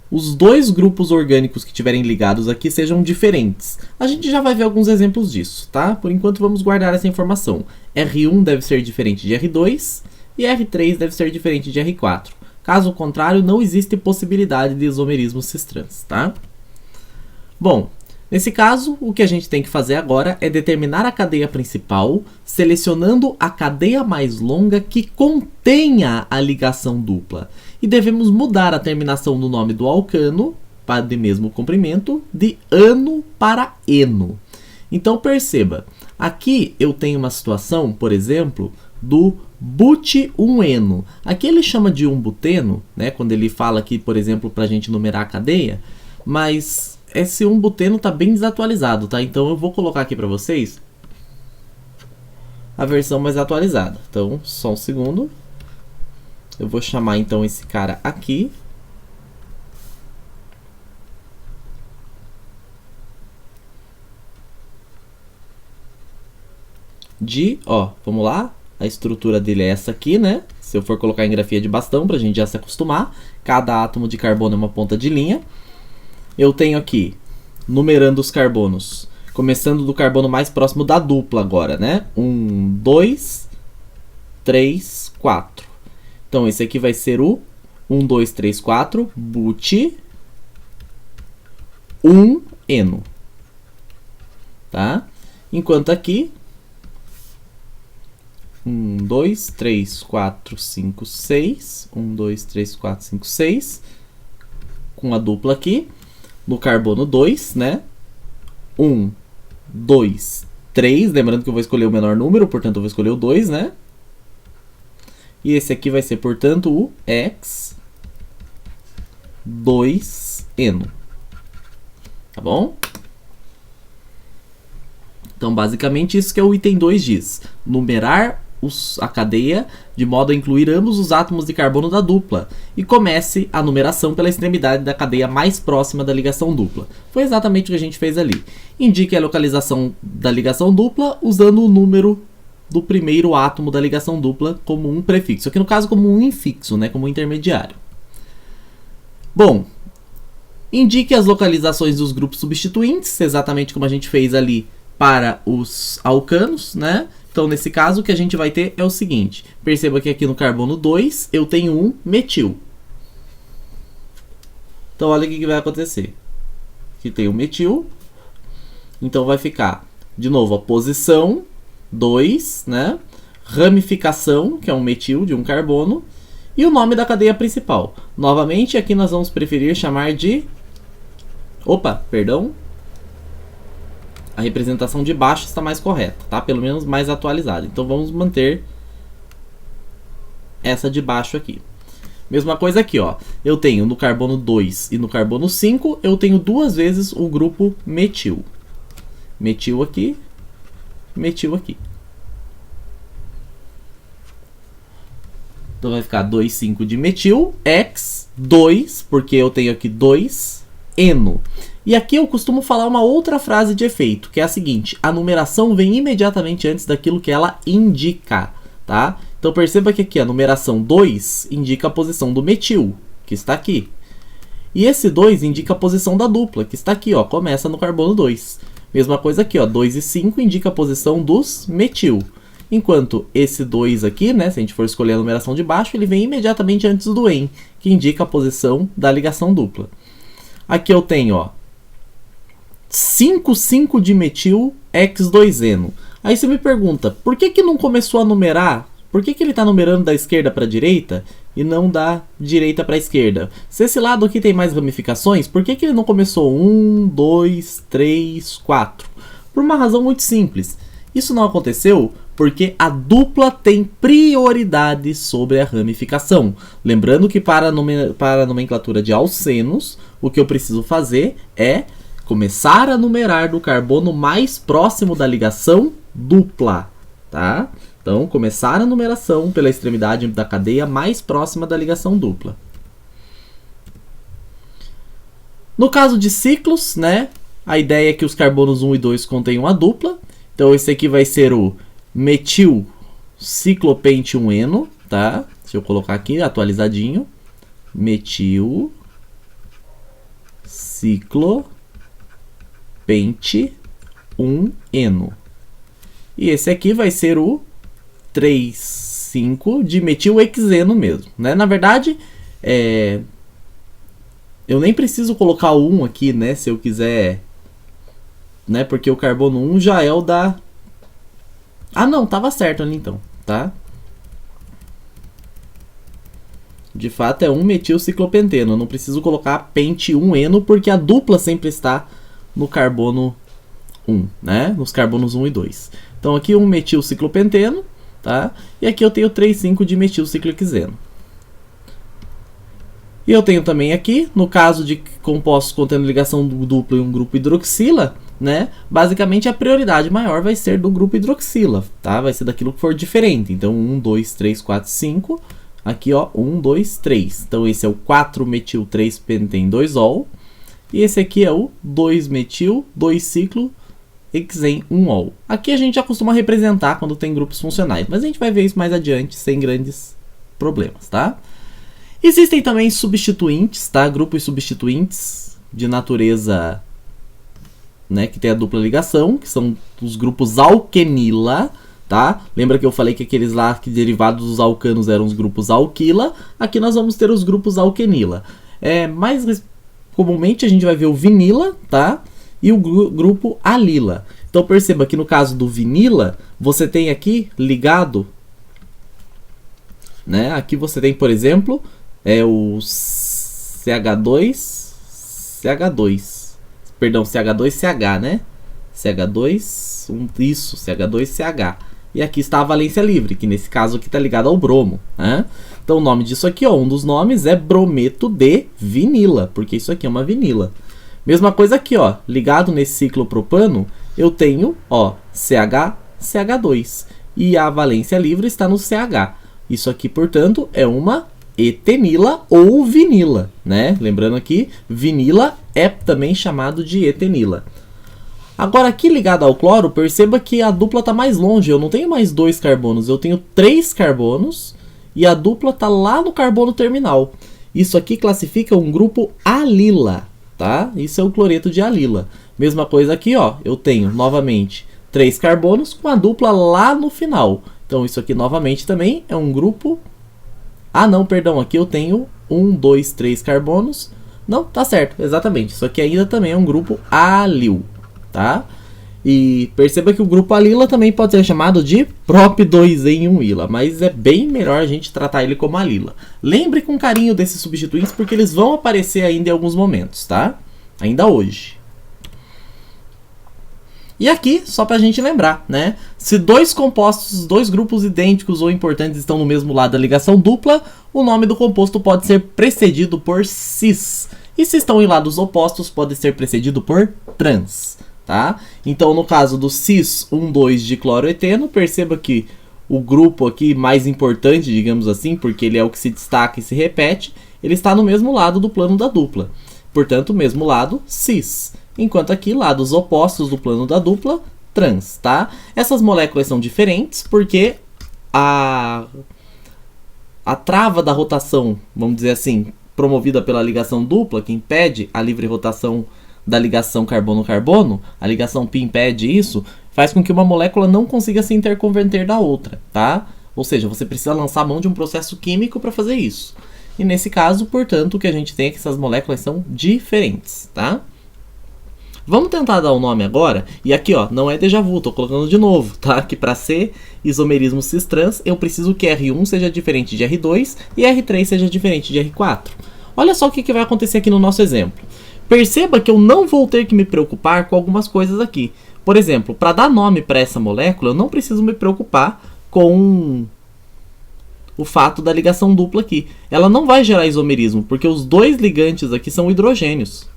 os dois grupos orgânicos que estiverem ligados aqui sejam diferentes. A gente já vai ver alguns exemplos disso, tá? Por enquanto vamos guardar essa informação. R1 deve ser diferente de R2 e R3 deve ser diferente de R4. Caso contrário, não existe possibilidade de isomerismo cis-trans, tá? Bom, nesse caso, o que a gente tem que fazer agora é determinar a cadeia principal, selecionando a cadeia mais longa que contenha a ligação dupla. E devemos mudar a terminação do nome do alcano, de mesmo comprimento, de ano para eno. Então perceba, aqui eu tenho uma situação, por exemplo, do but-1-eno. Aqui ele chama de 1-buteno, né, quando ele fala aqui, por exemplo, para a gente numerar a cadeia, mas esse 1-buteno está bem desatualizado, tá? Então eu vou colocar aqui para vocês a versão mais atualizada. Então, só um segundo. Eu vou chamar então esse cara aqui de, vamos lá, A estrutura dele é essa aqui, né? Se eu for colocar em grafia de bastão, pra gente já se acostumar. Cada átomo de carbono é uma ponta de linha. Eu tenho aqui, numerando os carbonos, começando do carbono mais próximo da dupla agora, né? 1, 2, 3, 4. Então, esse aqui vai ser o 1, 2, 3, 4, but 1, eno. Tá? Enquanto aqui, 1, 2, 3, 4, 5, 6. 1, 2, 3, 4, 5, 6. Com a dupla aqui. No carbono 2, né? 1, 2, 3. Lembrando que eu vou escolher o menor número, portanto eu vou escolher o 2, né? E esse aqui vai ser, portanto, o X 2-eno. Tá bom? Então, basicamente, isso que é o item 2 diz. Numerar a cadeia de modo a incluir ambos os átomos de carbono da dupla. E comece a numeração pela extremidade da cadeia mais próxima da ligação dupla. Foi exatamente o que a gente fez ali. Indique a localização da ligação dupla usando o número do primeiro átomo da ligação dupla como um prefixo. Aqui no caso como um infixo, né? Como um intermediário. Bom, indique as localizações dos grupos substituintes, exatamente como a gente fez ali para os alcanos, né? Então, nesse caso, o que a gente vai ter é o seguinte. Perceba que aqui no carbono 2 eu tenho um metil. Então, olha o que vai acontecer. Aqui tem um metil. Então, vai ficar, de novo, a posição 2, né? Ramificação, que é um metil de um carbono. E o nome da cadeia principal. Novamente, aqui nós vamos preferir chamar de... Opa, perdão. A representação de baixo está mais correta, tá? Pelo menos mais atualizada. Então vamos manter essa de baixo aqui. Mesma coisa aqui, ó. Eu tenho no carbono 2 e no carbono 5, eu tenho duas vezes o grupo metil. Metil aqui, metil aqui. Então vai ficar 2,5 de metil, X, 2, porque eu tenho aqui 2, eno. E aqui eu costumo falar uma outra frase de efeito, que é a seguinte: a numeração vem imediatamente antes daquilo que ela indica, tá? Então perceba que aqui a numeração 2 indica a posição do metil, que está aqui. E esse 2 indica a posição da dupla, que está aqui, ó, começa no carbono 2. Mesma coisa aqui, ó, 2 e 5 indica a posição dos metil. Enquanto esse 2 aqui, né, se a gente for escolher a numeração de baixo, ele vem imediatamente antes do en, que indica a posição da ligação dupla. Aqui eu tenho, ó, 5,5 de metil, X2-eno. Aí você me pergunta, por que não começou a numerar? Por que ele está numerando da esquerda para a direita e não da direita para a esquerda? Se esse lado aqui tem mais ramificações, por que ele não começou 1, 2, 3, 4? Por uma razão muito simples. Isso não aconteceu porque a dupla tem prioridade sobre a ramificação. Lembrando que para a nomenclatura de alcenos, o que eu preciso fazer é começar a numerar do carbono mais próximo da ligação dupla, tá? Então, começar a numeração pela extremidade da cadeia mais próxima da ligação dupla. No caso de ciclos, né, a ideia é que os carbonos 1 e 2 contenham a dupla. Então, esse aqui vai ser o metil ciclopente 1-eno, tá? Deixa eu colocar aqui atualizadinho. Metil ciclopente 1-eno. E esse aqui vai ser o 3,5 de metilhexeno mesmo, né? Na verdade, eu nem preciso colocar o 1 aqui, né? Se eu quiser, né? Porque o carbono 1 já é o da... Ah, não, tava certo ali então, tá? De fato é 1 metilciclopenteno. Eu não preciso colocar pente 1-eno porque a dupla sempre está no carbono 1, né? Nos carbonos 1 e 2. Então aqui 1 metilciclopenteno, tá? E aqui eu tenho 3,5 de metilciclohexeno. E eu tenho também aqui, no caso de compostos contendo ligação dupla e um grupo hidroxila, né? Basicamente a prioridade maior vai ser do grupo hidroxila, tá? Vai ser daquilo que for diferente. Então 1, 2, 3, 4, 5. Aqui, ó, 1, 2, 3. Então esse é o 4-metil-3-penten-2-ol. E esse aqui é o 2-metil, 2-ciclo, hexen-1-ol. Aqui a gente já costuma representar quando tem grupos funcionais, mas a gente vai ver isso mais adiante sem grandes problemas, tá? Existem também substituintes, tá? Grupos substituintes de natureza, né, que tem a dupla ligação, que são os grupos alquenila, tá? Lembra que eu falei que aqueles lá que derivados dos alcanos eram os grupos alquila? Aqui nós vamos ter os grupos alquenila. Mais comumente a gente vai ver o vinila, tá? E o grupo alila. Então perceba que no caso do vinila, você tem aqui ligado, né? Aqui você tem, por exemplo, o CH2CH, né? CH2CH. E aqui está a valência livre, que nesse caso aqui está ligado ao bromo, né? Então o nome disso aqui, ó, um dos nomes é brometo de vinila, porque isso aqui é uma vinila. Mesma coisa aqui, ó, ligado nesse ciclo propano, eu tenho, ó, CH2. E a valência livre está no CH. Isso aqui, portanto, é uma etenila ou vinila, né? Lembrando aqui, vinila é também chamado de etenila. Agora aqui ligado ao cloro, perceba que a dupla está mais longe. Eu não tenho mais 2 carbonos, eu tenho 3 carbonos e a dupla está lá no carbono terminal. Isso aqui classifica um grupo alila, tá? Isso é o cloreto de alila. Mesma coisa aqui, ó, eu tenho novamente 3 carbonos com a dupla lá no final. Então isso aqui novamente também é um grupo... Ah não, perdão, aqui eu tenho 1, 2, 3 carbonos. Não, tá certo, exatamente. Isso aqui ainda também é um grupo alil, tá? E perceba que o grupo alila também pode ser chamado de prop2-en-1-ila, mas é bem melhor a gente tratar ele como alila. Lembre com carinho desses substituintes porque eles vão aparecer ainda em alguns momentos, tá? Ainda hoje. E aqui, só pra gente lembrar, né? Se 2 compostos, 2 grupos idênticos ou importantes estão no mesmo lado da ligação dupla, o nome do composto pode ser precedido por cis. E se estão em lados opostos, pode ser precedido por trans, tá? Então, no caso do cis 1,2 de cloroeteno, perceba que o grupo aqui mais importante, digamos assim, porque ele é o que se destaca e se repete, ele está no mesmo lado do plano da dupla. Portanto, mesmo lado, cis. Enquanto aqui, lados opostos do plano da dupla, trans, tá? Essas moléculas são diferentes porque a trava da rotação, vamos dizer assim, promovida pela ligação dupla, que impede a livre rotação da ligação carbono-carbono, a ligação π impede isso, faz com que uma molécula não consiga se interconverter da outra, tá? Ou seja, você precisa lançar mão de um processo químico para fazer isso. E nesse caso, portanto, o que a gente tem é que essas moléculas são diferentes, tá? Vamos tentar dar o nome agora, e aqui ó, não é déjà vu, tô colocando de novo, tá? Que para ser isomerismo cis-trans, eu preciso que R1 seja diferente de R2 e R3 seja diferente de R4. Olha só o que vai acontecer aqui no nosso exemplo. Perceba que eu não vou ter que me preocupar com algumas coisas aqui. Por exemplo, para dar nome para essa molécula, eu não preciso me preocupar com o fato da ligação dupla aqui. Ela não vai gerar isomerismo, porque os 2 ligantes aqui são hidrogênios.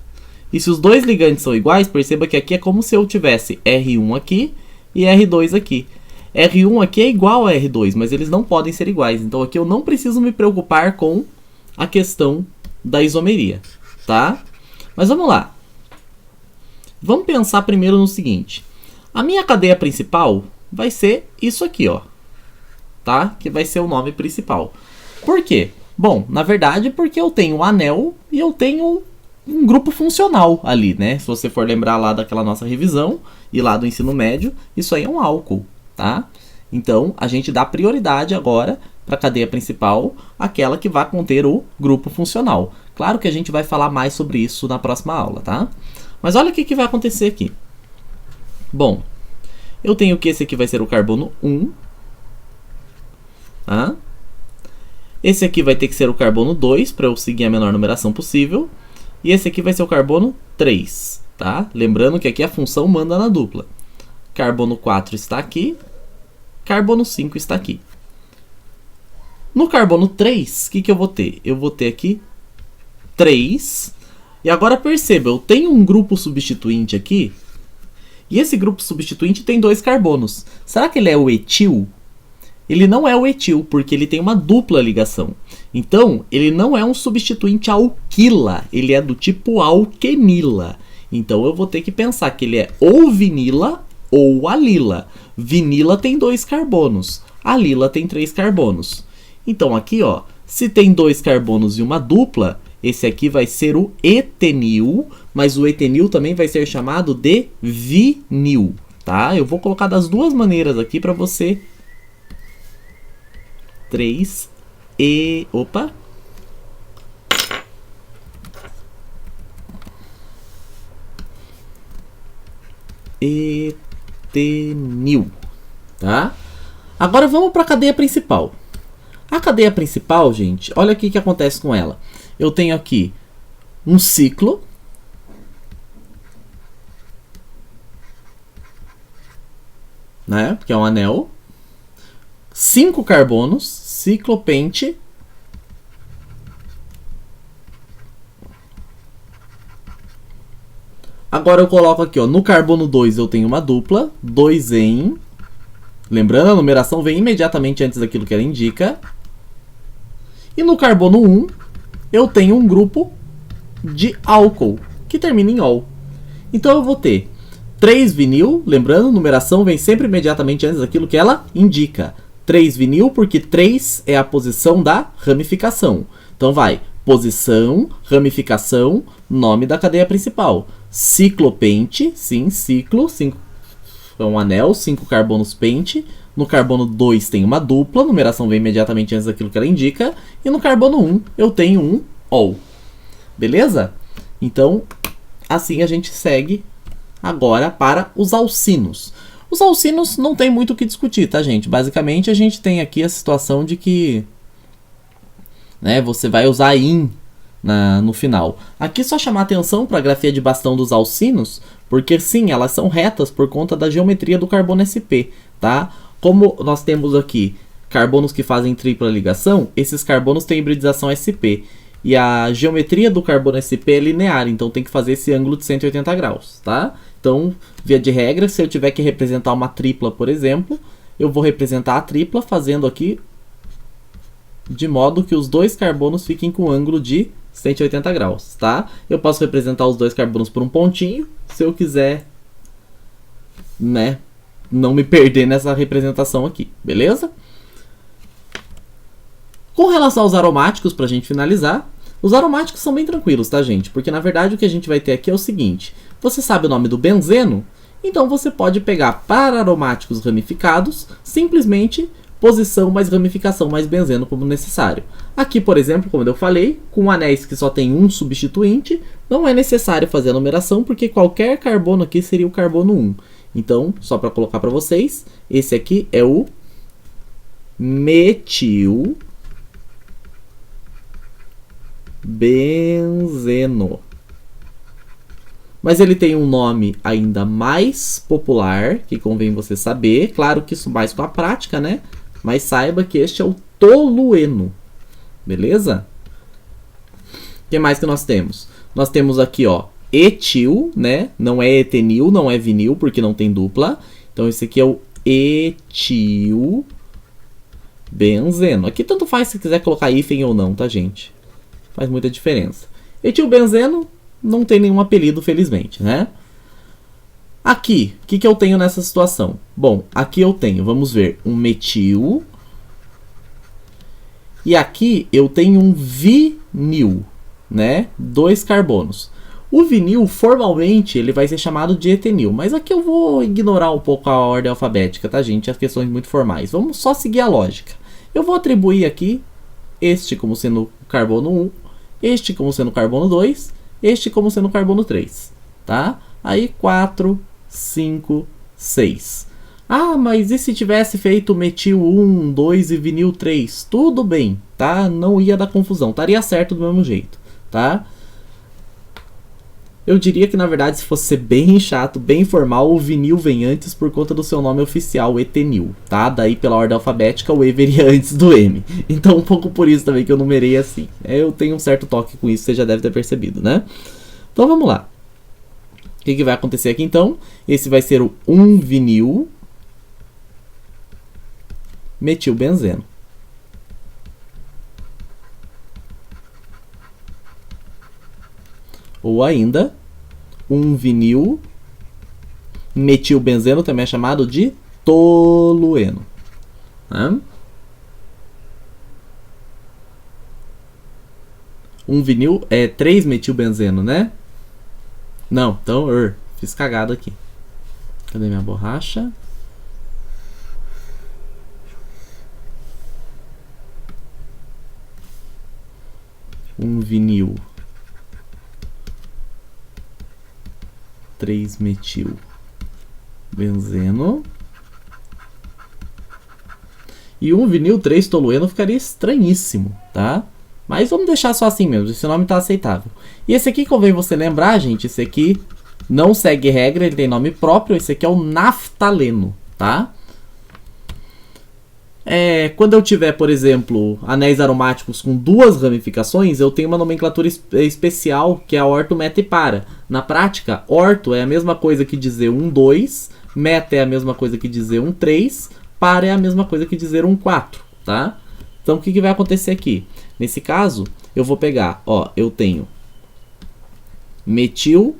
E se os 2 ligantes são iguais, perceba que aqui é como se eu tivesse R1 aqui e R2 aqui. R1 aqui é igual a R2, mas eles não podem ser iguais. Então aqui eu não preciso me preocupar com a questão da isomeria, tá? Mas vamos lá. Vamos pensar primeiro no seguinte. A minha cadeia principal vai ser isso aqui, ó. Tá? Que vai ser o nome principal. Por quê? Bom, na verdade, porque eu tenho um anel e eu tenho um grupo funcional ali, né? Se você for lembrar lá daquela nossa revisão e lá do ensino médio, isso aí é um álcool, tá? Então, a gente dá prioridade agora para a cadeia principal, aquela que vai conter o grupo funcional. Claro que a gente vai falar mais sobre isso na próxima aula, tá? Mas olha o que vai acontecer aqui. Bom, eu tenho que esse aqui vai ser o carbono 1, tá? Esse aqui vai ter que ser o carbono 2, para eu seguir a menor numeração possível. E esse aqui vai ser o carbono 3, tá? Lembrando que aqui a função manda na dupla. Carbono 4 está aqui, carbono 5 está aqui. No carbono 3, o que eu vou ter? Eu vou ter aqui 3. E agora perceba, eu tenho um grupo substituinte aqui. E esse grupo substituinte tem 2 carbonos. Será que ele é o etil? Ele não é o etil, porque ele tem uma dupla ligação. Então, ele não é um substituinte alquila, ele é do tipo alquenila. Então, eu vou ter que pensar que ele é ou vinila ou a lila. Vinila tem 2 carbonos, a lila tem 3 carbonos. Então aqui, ó, se tem 2 carbonos e uma dupla, esse aqui vai ser o etenil, mas o etenil também vai ser chamado de vinil, tá? Eu vou colocar das duas maneiras aqui para você. 3 e... Opa! Etenil, tá? Agora vamos para a cadeia principal. A cadeia principal, gente, olha o que acontece com ela. Eu tenho aqui um ciclo, né, que é um anel, 5 carbonos, ciclopente, agora eu coloco aqui, ó, no carbono 2 eu tenho uma dupla, 2 em... Lembrando, a numeração vem imediatamente antes daquilo que ela indica. E no carbono 1, eu tenho um grupo de álcool, que termina em ol. Então eu vou ter 3 vinil, lembrando, numeração vem sempre imediatamente antes daquilo que ela indica. 3 vinil, porque 3 é a posição da ramificação. Então vai, posição, ramificação, nome da cadeia principal. Ciclopente, sim, ciclo, 5, é um anel, 5 carbonos pente. No carbono 2 tem uma dupla, numeração vem imediatamente antes daquilo que ela indica. E no carbono 1 eu tenho um ol. Beleza? Então, assim a gente segue agora para os alcinos. Os alcinos não tem muito o que discutir, tá, gente? Basicamente, a gente tem aqui a situação de que, né, você vai usar in no final. Aqui só chamar atenção para a grafia de bastão dos alcinos, porque sim, elas são retas por conta da geometria do carbono sp, tá? Como nós temos aqui carbonos que fazem tripla ligação, esses carbonos têm hibridização sp. E a geometria do carbono sp é linear, então tem que fazer esse ângulo de 180 graus, tá? Então, via de regra, se eu tiver que representar uma tripla, por exemplo, eu vou representar a tripla fazendo aqui de modo que os dois carbonos fiquem com ângulo de 180 graus, tá? Eu posso representar os dois carbonos por um pontinho, se eu quiser, né, não me perder nessa representação aqui, beleza? Com relação aos aromáticos, pra gente finalizar, os aromáticos são bem tranquilos, tá, gente? Porque, na verdade, o que a gente vai ter aqui é o seguinte. Você sabe o nome do benzeno? Então, você pode pegar para aromáticos ramificados, simplesmente posição mais ramificação mais benzeno como necessário. Aqui, por exemplo, como eu falei, com anéis que só tem um substituinte, não é necessário fazer a numeração, porque qualquer carbono aqui seria o carbono 1. Então, só para colocar para vocês, esse aqui é o metil benzeno. Mas ele tem um nome ainda mais popular, que convém você saber. Claro que isso mais com a prática, né? Mas saiba que este é o tolueno. Beleza? O que mais que nós temos? Nós temos aqui, ó, etil, né? Não é etenil, não é vinil, porque não tem dupla. Então, esse aqui é o etil benzeno. Aqui tanto faz se quiser colocar hífen ou não, tá, gente? Faz muita diferença. Etilbenzeno não tem nenhum apelido, felizmente, né? Aqui, o que eu tenho nessa situação? Bom, aqui eu tenho, vamos ver, um metil. E aqui eu tenho um vinil, né? 2 carbonos. O vinil, formalmente, ele vai ser chamado de etenil. Mas aqui eu vou ignorar um pouco a ordem alfabética, tá, gente? As questões muito formais. Vamos só seguir a lógica. Eu vou atribuir aqui este como sendo o carbono 1, este como sendo o carbono 2, este como sendo o carbono 3, tá? Aí 4, 5, 6. Ah, mas e se tivesse feito metil 1, 2 e vinil 3? Tudo bem, tá? Não ia dar confusão, estaria certo do mesmo jeito, tá? Eu diria que, na verdade, se fosse ser bem chato, bem formal, o vinil vem antes por conta do seu nome oficial, etenil, tá? Daí, pela ordem alfabética, o E viria antes do M. Então, um pouco por isso também que eu numerei assim. Eu tenho um certo toque com isso, você já deve ter percebido, né? Então, vamos lá. O que vai acontecer aqui, então? Esse vai ser o 1-vinil metilbenzeno. Ou ainda, 1-vinil Metilbenzeno também é chamado de tolueno. Né? Um vinil é 3-metilbenzeno, né? Não, então, fiz cagada aqui. Cadê minha borracha? Um vinil 3-metilbenzeno. E um vinil 3-tolueno ficaria estranhíssimo, tá? Mas vamos deixar só assim mesmo, esse nome tá aceitável. E esse aqui, convém você lembrar, gente, esse aqui não segue regra, ele tem nome próprio, esse aqui é o naftaleno, tá? Quando eu tiver, por exemplo, anéis aromáticos com 2 ramificações, eu tenho uma nomenclatura especial, que é a orto-meta-e-para. Na prática, orto é a mesma coisa que dizer 1,2, meta é a mesma coisa que dizer 1,3, para é a mesma coisa que dizer 1,4, tá? Então, o que vai acontecer aqui? Nesse caso, eu vou pegar, ó, eu tenho metil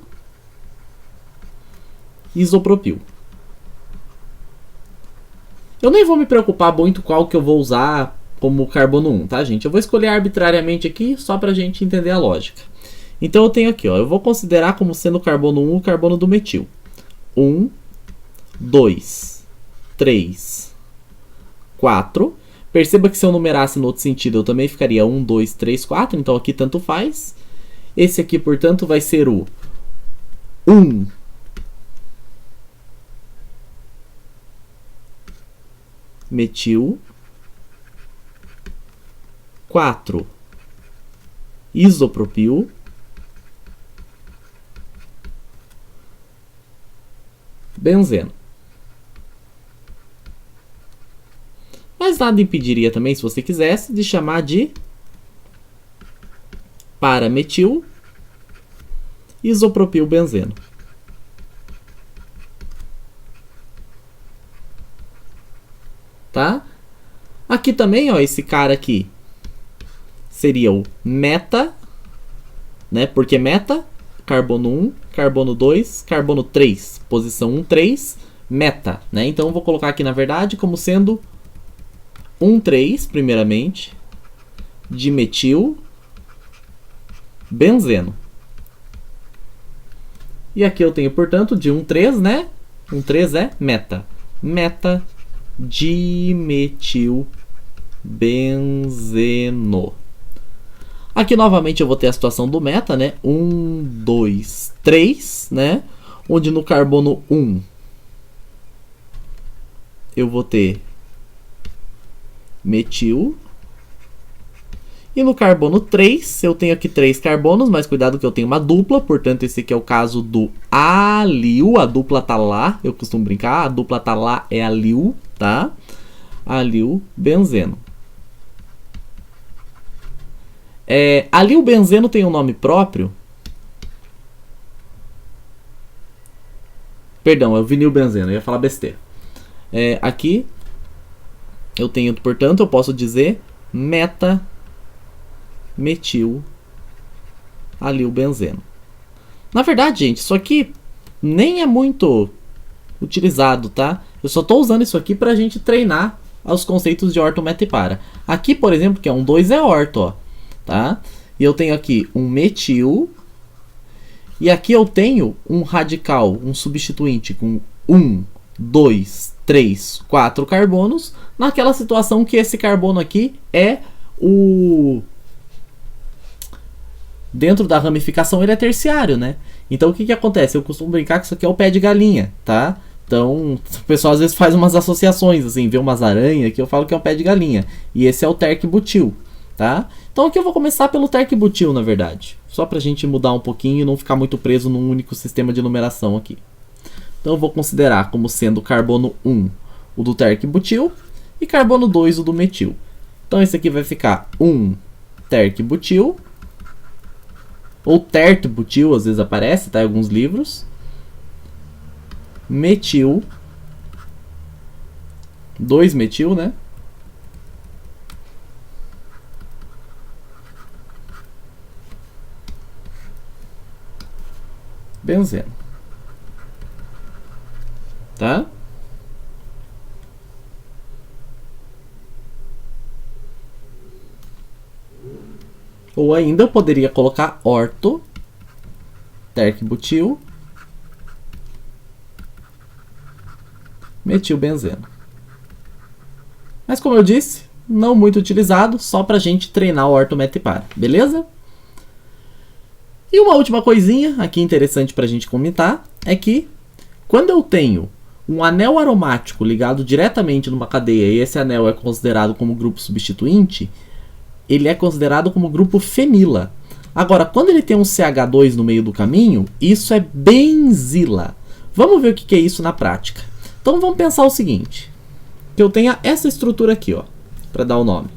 isopropil. Eu nem vou me preocupar muito qual que eu vou usar como carbono 1, tá, gente? Eu vou escolher arbitrariamente aqui, só pra gente entender a lógica. Então, eu tenho aqui, ó, eu vou considerar como sendo o carbono 1 o carbono do metil. 1, 2, 3, 4. Perceba que se eu numerasse no outro sentido, eu também ficaria 1, 2, 3, 4. Então, aqui tanto faz. Esse aqui, portanto, vai ser o 1. Metil. 4. Isopropil. Benzeno. Mas nada impediria também, se você quisesse, de chamar de parametil isopropilbenzeno. Tá? Aqui também, ó, esse cara aqui seria o meta, né? Porque meta, carbono 1, carbono 2, carbono 3, posição 1, 3, meta, né? Então eu vou colocar aqui, na verdade, como sendo 1,3, primeiramente, de metil benzeno. E aqui eu tenho, portanto, de 1,3, né? 1,3 é meta. Meta dimetilbenzeno. Aqui novamente eu vou ter a situação do meta, né? 1, 2, 3, né? Onde no carbono 1 eu vou ter metil. E no carbono 3, eu tenho aqui 3 carbonos, mas cuidado que eu tenho uma dupla, portanto esse aqui é o caso do alil, a dupla tá lá, eu costumo brincar, a dupla tá lá é alil, tá? Alil benzeno. Alil benzeno tem um nome próprio? Perdão, é o vinil benzeno, eu ia falar besteira. Aqui eu tenho, portanto, eu posso dizer meta metil alil benzeno. Na verdade, gente, isso aqui nem é muito utilizado, tá? Eu só estou usando isso aqui para a gente treinar os conceitos de orto, meta e para. Aqui, por exemplo, que é um 2 é orto, ó, tá? E eu tenho aqui um metil. E aqui eu tenho um radical, um substituinte com 1, 2, 3, 4 carbonos, naquela situação que esse carbono aqui é o... Dentro da ramificação ele é terciário, né? Então o que acontece? Eu costumo brincar que isso aqui é o pé de galinha, tá? Então o pessoal às vezes faz umas associações, assim, vê umas aranhas que eu falo que é o pé de galinha. E esse é o terc-butil, tá? Então aqui eu vou começar pelo terc-butil, na verdade. Só pra gente mudar um pouquinho e não ficar muito preso num único sistema de numeração aqui. Então eu vou considerar como sendo carbono 1 o do terc-butil e carbono 2 o do metil. Então esse aqui vai ficar 1 terc-butil, ou terto-butil, às vezes aparece, tá, em alguns livros. Metil, 2 metil, né? Benzeno. tá? Ou ainda eu poderia colocar orto, terc-butil, metilbenzeno. Mas como eu disse, não muito utilizado, só pra gente treinar o ortometipar, beleza? E uma última coisinha aqui interessante pra gente comentar é que quando eu tenho um anel aromático ligado diretamente numa cadeia e esse anel é considerado como grupo substituinte, ele é considerado como grupo fenila. Agora, quando ele tem um CH2 no meio do caminho, isso é benzila. Vamos ver o que é isso na prática. Então vamos pensar o seguinte, que eu tenha essa estrutura aqui, ó, para dar o nome.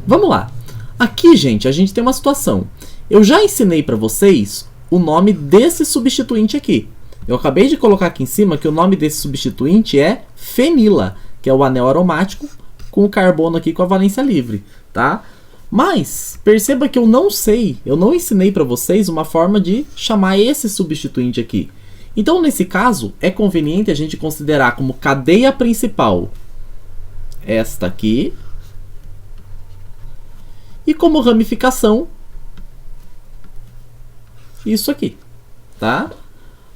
Vamos lá. Aqui, gente, a gente tem uma situação. Eu já ensinei para vocês o nome desse substituinte aqui. Eu acabei de colocar aqui em cima que o nome desse substituinte é fenila, que é o anel aromático com o carbono aqui com a valência livre, tá? Mas perceba que eu não ensinei para vocês uma forma de chamar esse substituinte aqui. Então, nesse caso, é conveniente a gente considerar como cadeia principal esta aqui e como ramificação isso aqui, tá?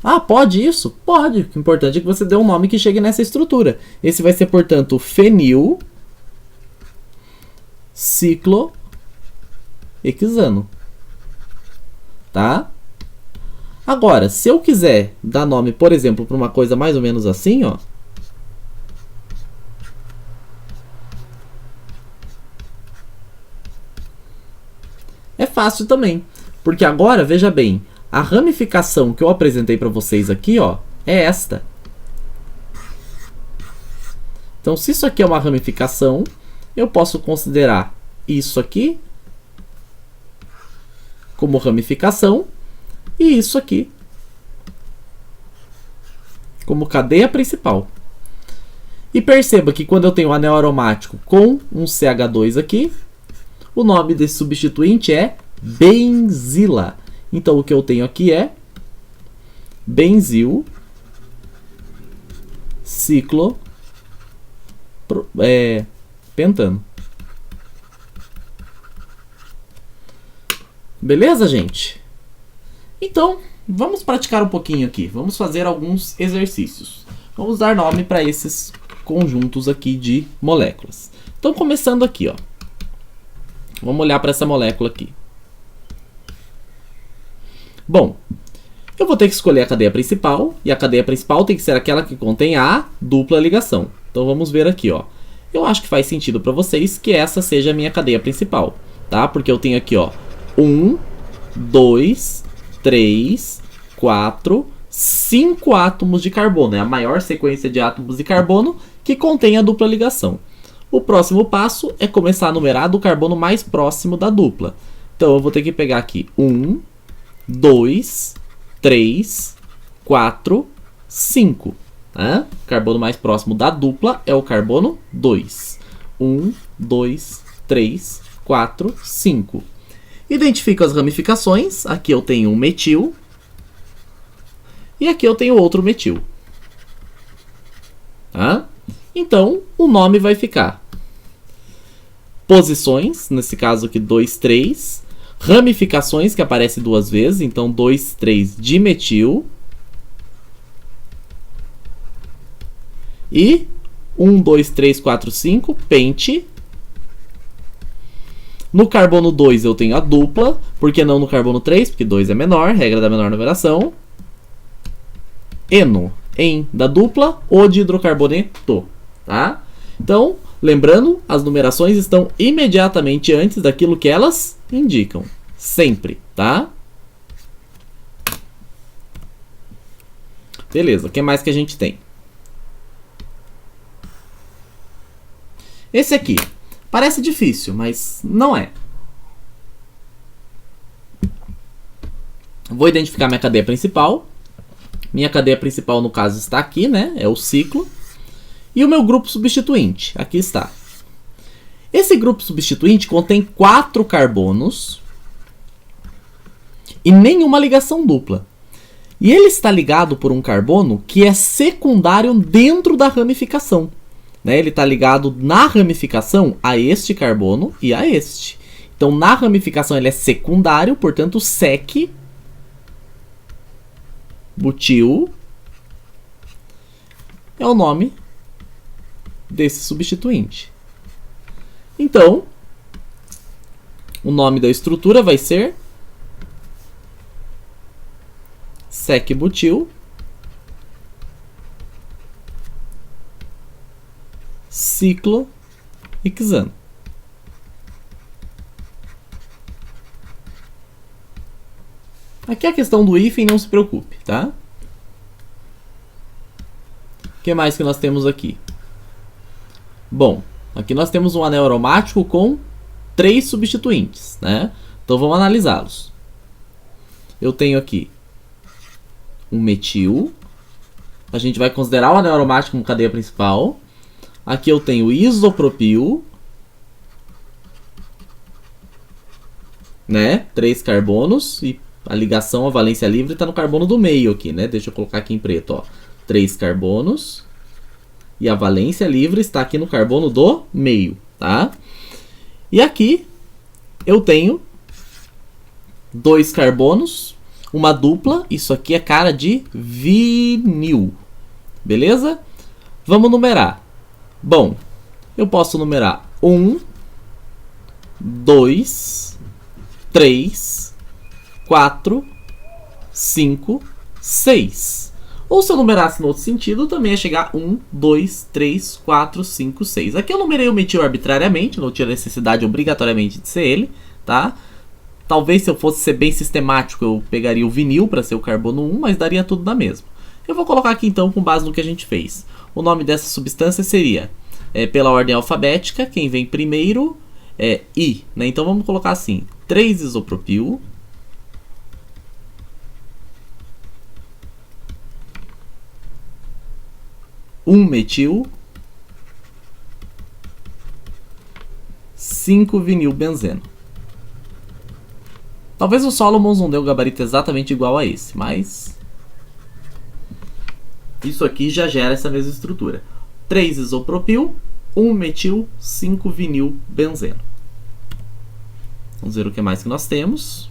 Ah, pode isso? Pode. O importante é que você dê um nome que chegue nessa estrutura. Esse vai ser, portanto, fenil ciclohexano, tá? Agora, se eu quiser dar nome, por exemplo, para uma coisa mais ou menos assim, ó, é fácil também, porque agora, veja bem, a ramificação que eu apresentei para vocês aqui, ó, é esta. Então, se isso aqui é uma ramificação, eu posso considerar isso aqui como ramificação e isso aqui como cadeia principal. E perceba que quando eu tenho um anel aromático com um CH2 aqui, o nome desse substituinte é benzila. Então, o que eu tenho aqui é benzil ciclo pentano. Beleza, gente? Então, vamos praticar um pouquinho aqui. Vamos fazer alguns exercícios. Vamos dar nome para esses conjuntos aqui de moléculas. Então, começando aqui, ó. Vamos olhar para essa molécula aqui. Bom, eu vou ter que escolher a cadeia principal, e a cadeia principal tem que ser aquela que contém a dupla ligação. Então vamos ver aqui, ó. Eu acho que faz sentido para vocês que essa seja a minha cadeia principal, tá? Porque eu tenho aqui, ó, 1, 2, 3, 4, 5 átomos de carbono. É a maior sequência de átomos de carbono que contém a dupla ligação. O próximo passo é começar a numerar do carbono mais próximo da dupla. Então eu vou ter que pegar aqui 1, 2, 3, 4, 5. Tá? O carbono mais próximo da dupla é o carbono 2. 1, 2, 3, 4, 5. Identifico as ramificações. Aqui eu tenho um metil. E aqui eu tenho outro metil. Tá? Então, o nome vai ficar posições, nesse caso aqui 2, 3. Ramificações, que aparece duas vezes, então 2, 3 dimetil. E 1, 2, 3, 4, 5, pente. No carbono 2 eu tenho a dupla, por que não no carbono 3? Porque 2 é menor, regra da menor numeração. Eno, em da dupla, O de hidrocarboneto, tá? Então, lembrando, as numerações estão imediatamente antes daquilo que elas indicam, sempre, tá? Beleza, o que mais que a gente tem? Esse aqui, parece difícil, mas não é. Vou identificar minha cadeia principal. Minha cadeia principal, no caso, está aqui, né? É o ciclo. E o meu grupo substituinte, aqui está. Esse grupo substituinte contém 4 carbonos e nenhuma ligação dupla. E ele está ligado por um carbono que é secundário dentro da ramificação. Né? Ele está ligado na ramificação a este carbono e a este. Então, na ramificação ele é secundário, portanto, sec butil é o nome desse substituinte. Então, o nome da estrutura vai ser sec-butil ciclohexano. Aqui a questão do hífen, não se preocupe, tá? O que mais que nós temos aqui? Bom, aqui nós temos um anel aromático com 3 substituintes, né? Então vamos analisá-los. Eu tenho aqui um metil. A gente vai considerar o anel aromático como cadeia principal. Aqui eu tenho isopropil, né? 3 carbonos e a ligação, a valência livre está no carbono do meio aqui, né? Deixa eu colocar aqui em preto, ó. 3 carbonos e a valência livre está aqui no carbono do meio, tá? E aqui eu tenho 2 carbonos, uma dupla, isso aqui é cara de vinil, beleza? Vamos numerar. Bom, eu posso numerar 1, 2, 3, 4, 5, 6. Ou se eu numerasse no outro sentido, também ia chegar 1, 2, 3, 4, 5, 6. Aqui eu numerei o metil arbitrariamente, não tinha necessidade obrigatoriamente de ser ele, tá? Talvez se eu fosse ser bem sistemático, eu pegaria o vinil para ser o carbono 1, mas daria tudo na mesma. Eu vou colocar aqui então com base no que a gente fez. O nome dessa substância seria, pela ordem alfabética, quem vem primeiro é I, né? Então vamos colocar assim, 3 isopropil, 1 metil, 5 vinilbenzeno. Talvez o Solomons não dê o gabarito exatamente igual a esse, mas isso aqui já gera essa mesma estrutura. 3 isopropil, 1 metil, 5 vinilbenzeno. Vamos ver o que mais que nós temos.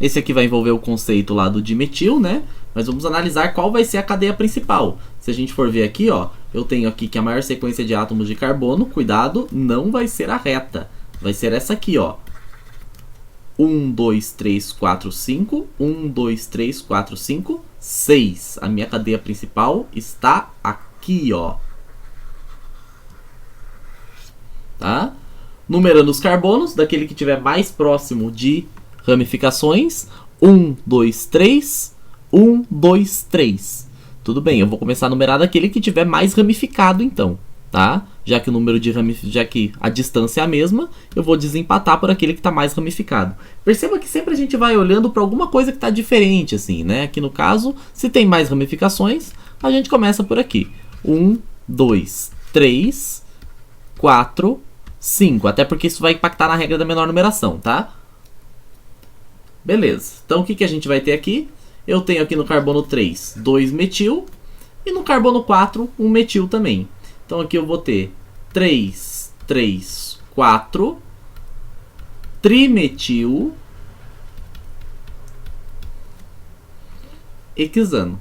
Esse aqui vai envolver o conceito lá do dimetil, né? Mas vamos analisar qual vai ser a cadeia principal. Se a gente for ver aqui, ó, eu tenho aqui que a maior sequência de átomos de carbono, cuidado, não vai ser a reta. Vai ser essa aqui, ó. 1, 2, 3, 4, 5. 1, 2, 3, 4, 5, 6. A minha cadeia principal está aqui, ó. Tá? Numerando os carbonos, daquele que estiver mais próximo de ramificações. 1, 2, 3. 1, 2, 3. Tudo bem, eu vou começar a numerar daquele que tiver mais ramificado, então, tá? Já que o número de já que a distância é a mesma, eu vou desempatar por aquele que está mais ramificado. Perceba que sempre a gente vai olhando para alguma coisa que está diferente, assim, né? Aqui no caso, se tem mais ramificações, a gente começa por aqui. 1, 2, 3, 4, 5. Até porque isso vai impactar na regra da menor numeração, tá? Beleza. Então, o que a gente vai ter aqui? Eu tenho aqui no carbono 3, 2 metil. E no carbono 4, 1 metil também. Então, aqui eu vou ter 3, 3, 4. Trimetil. Hexano.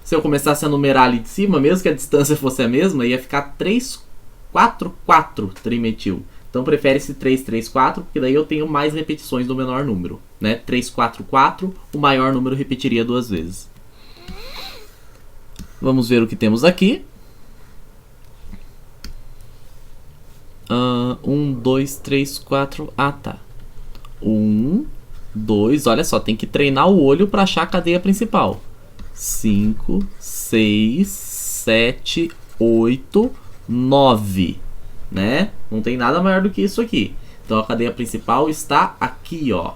Se eu começasse a numerar ali de cima, mesmo que a distância fosse a mesma, ia ficar 3, 4, 4 trimetil. Então prefere-se 3, 3, 4, porque daí eu tenho mais repetições do menor número, né? 3, 4, 4, o maior número repetiria 2 vezes. Vamos ver o que temos aqui. 1, 2, 3, 4... Ah, tá. 1, 2... Olha só, tem que treinar o olho para achar a cadeia principal. 5, 6, 7, 8, 9... Né? Não tem nada maior do que isso aqui. Então a cadeia principal está aqui, ó.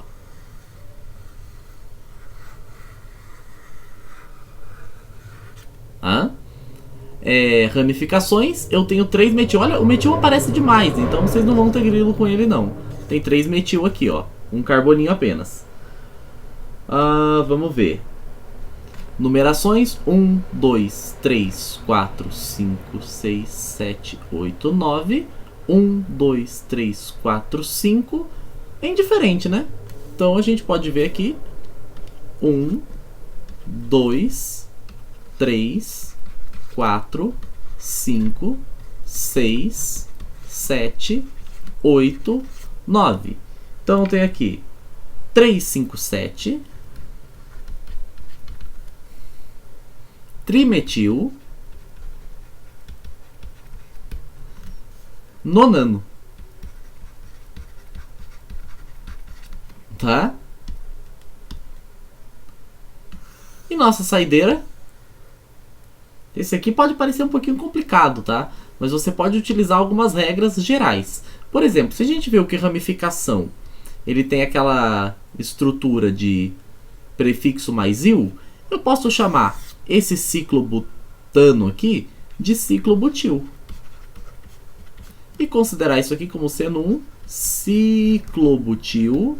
Tá? Ramificações, eu tenho 3 metil. Olha, o metil aparece demais, então vocês não vão ter grilo com ele não. Tem 3 metil aqui, ó. Um carboninho apenas. Vamos ver. Numerações: 1, 2, 3, 4, 5, 6, 7, 8, 9. 1, 2, 3, 4, 5. É indiferente, né? Então a gente pode ver aqui: 1, 2, 3, 4, 5, 6, 7, 8, 9. Então tem aqui 3, 5, 7. Trimetil. Nonano. Tá? E nossa saideira. Esse aqui pode parecer um pouquinho complicado, tá? Mas você pode utilizar algumas regras gerais. Por exemplo, se a gente vê o que ramificação, ele tem aquela estrutura de prefixo mais il, eu posso chamar esse ciclobutano aqui de ciclobutil. E considerar isso aqui como sendo um ciclobutil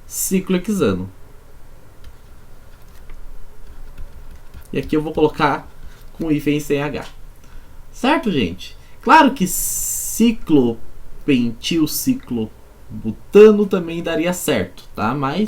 ciclohexano. E aqui eu vou colocar com hífen sem H. Certo, gente? Claro que ciclopentil ciclobutano também daria certo, tá? Mas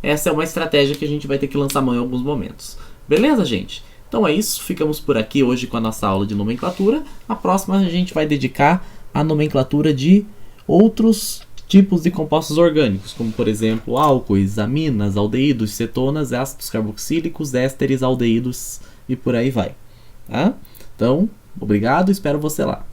essa é uma estratégia que a gente vai ter que lançar mão em alguns momentos. Beleza, gente? Então é isso. Ficamos por aqui hoje com a nossa aula de nomenclatura. A próxima a gente vai dedicar à nomenclatura de outros tipos de compostos orgânicos, como por exemplo álcoois, aminas, aldeídos, cetonas, ácidos carboxílicos, ésteres, aldeídos e por aí vai. Tá? Então, obrigado, espero você lá.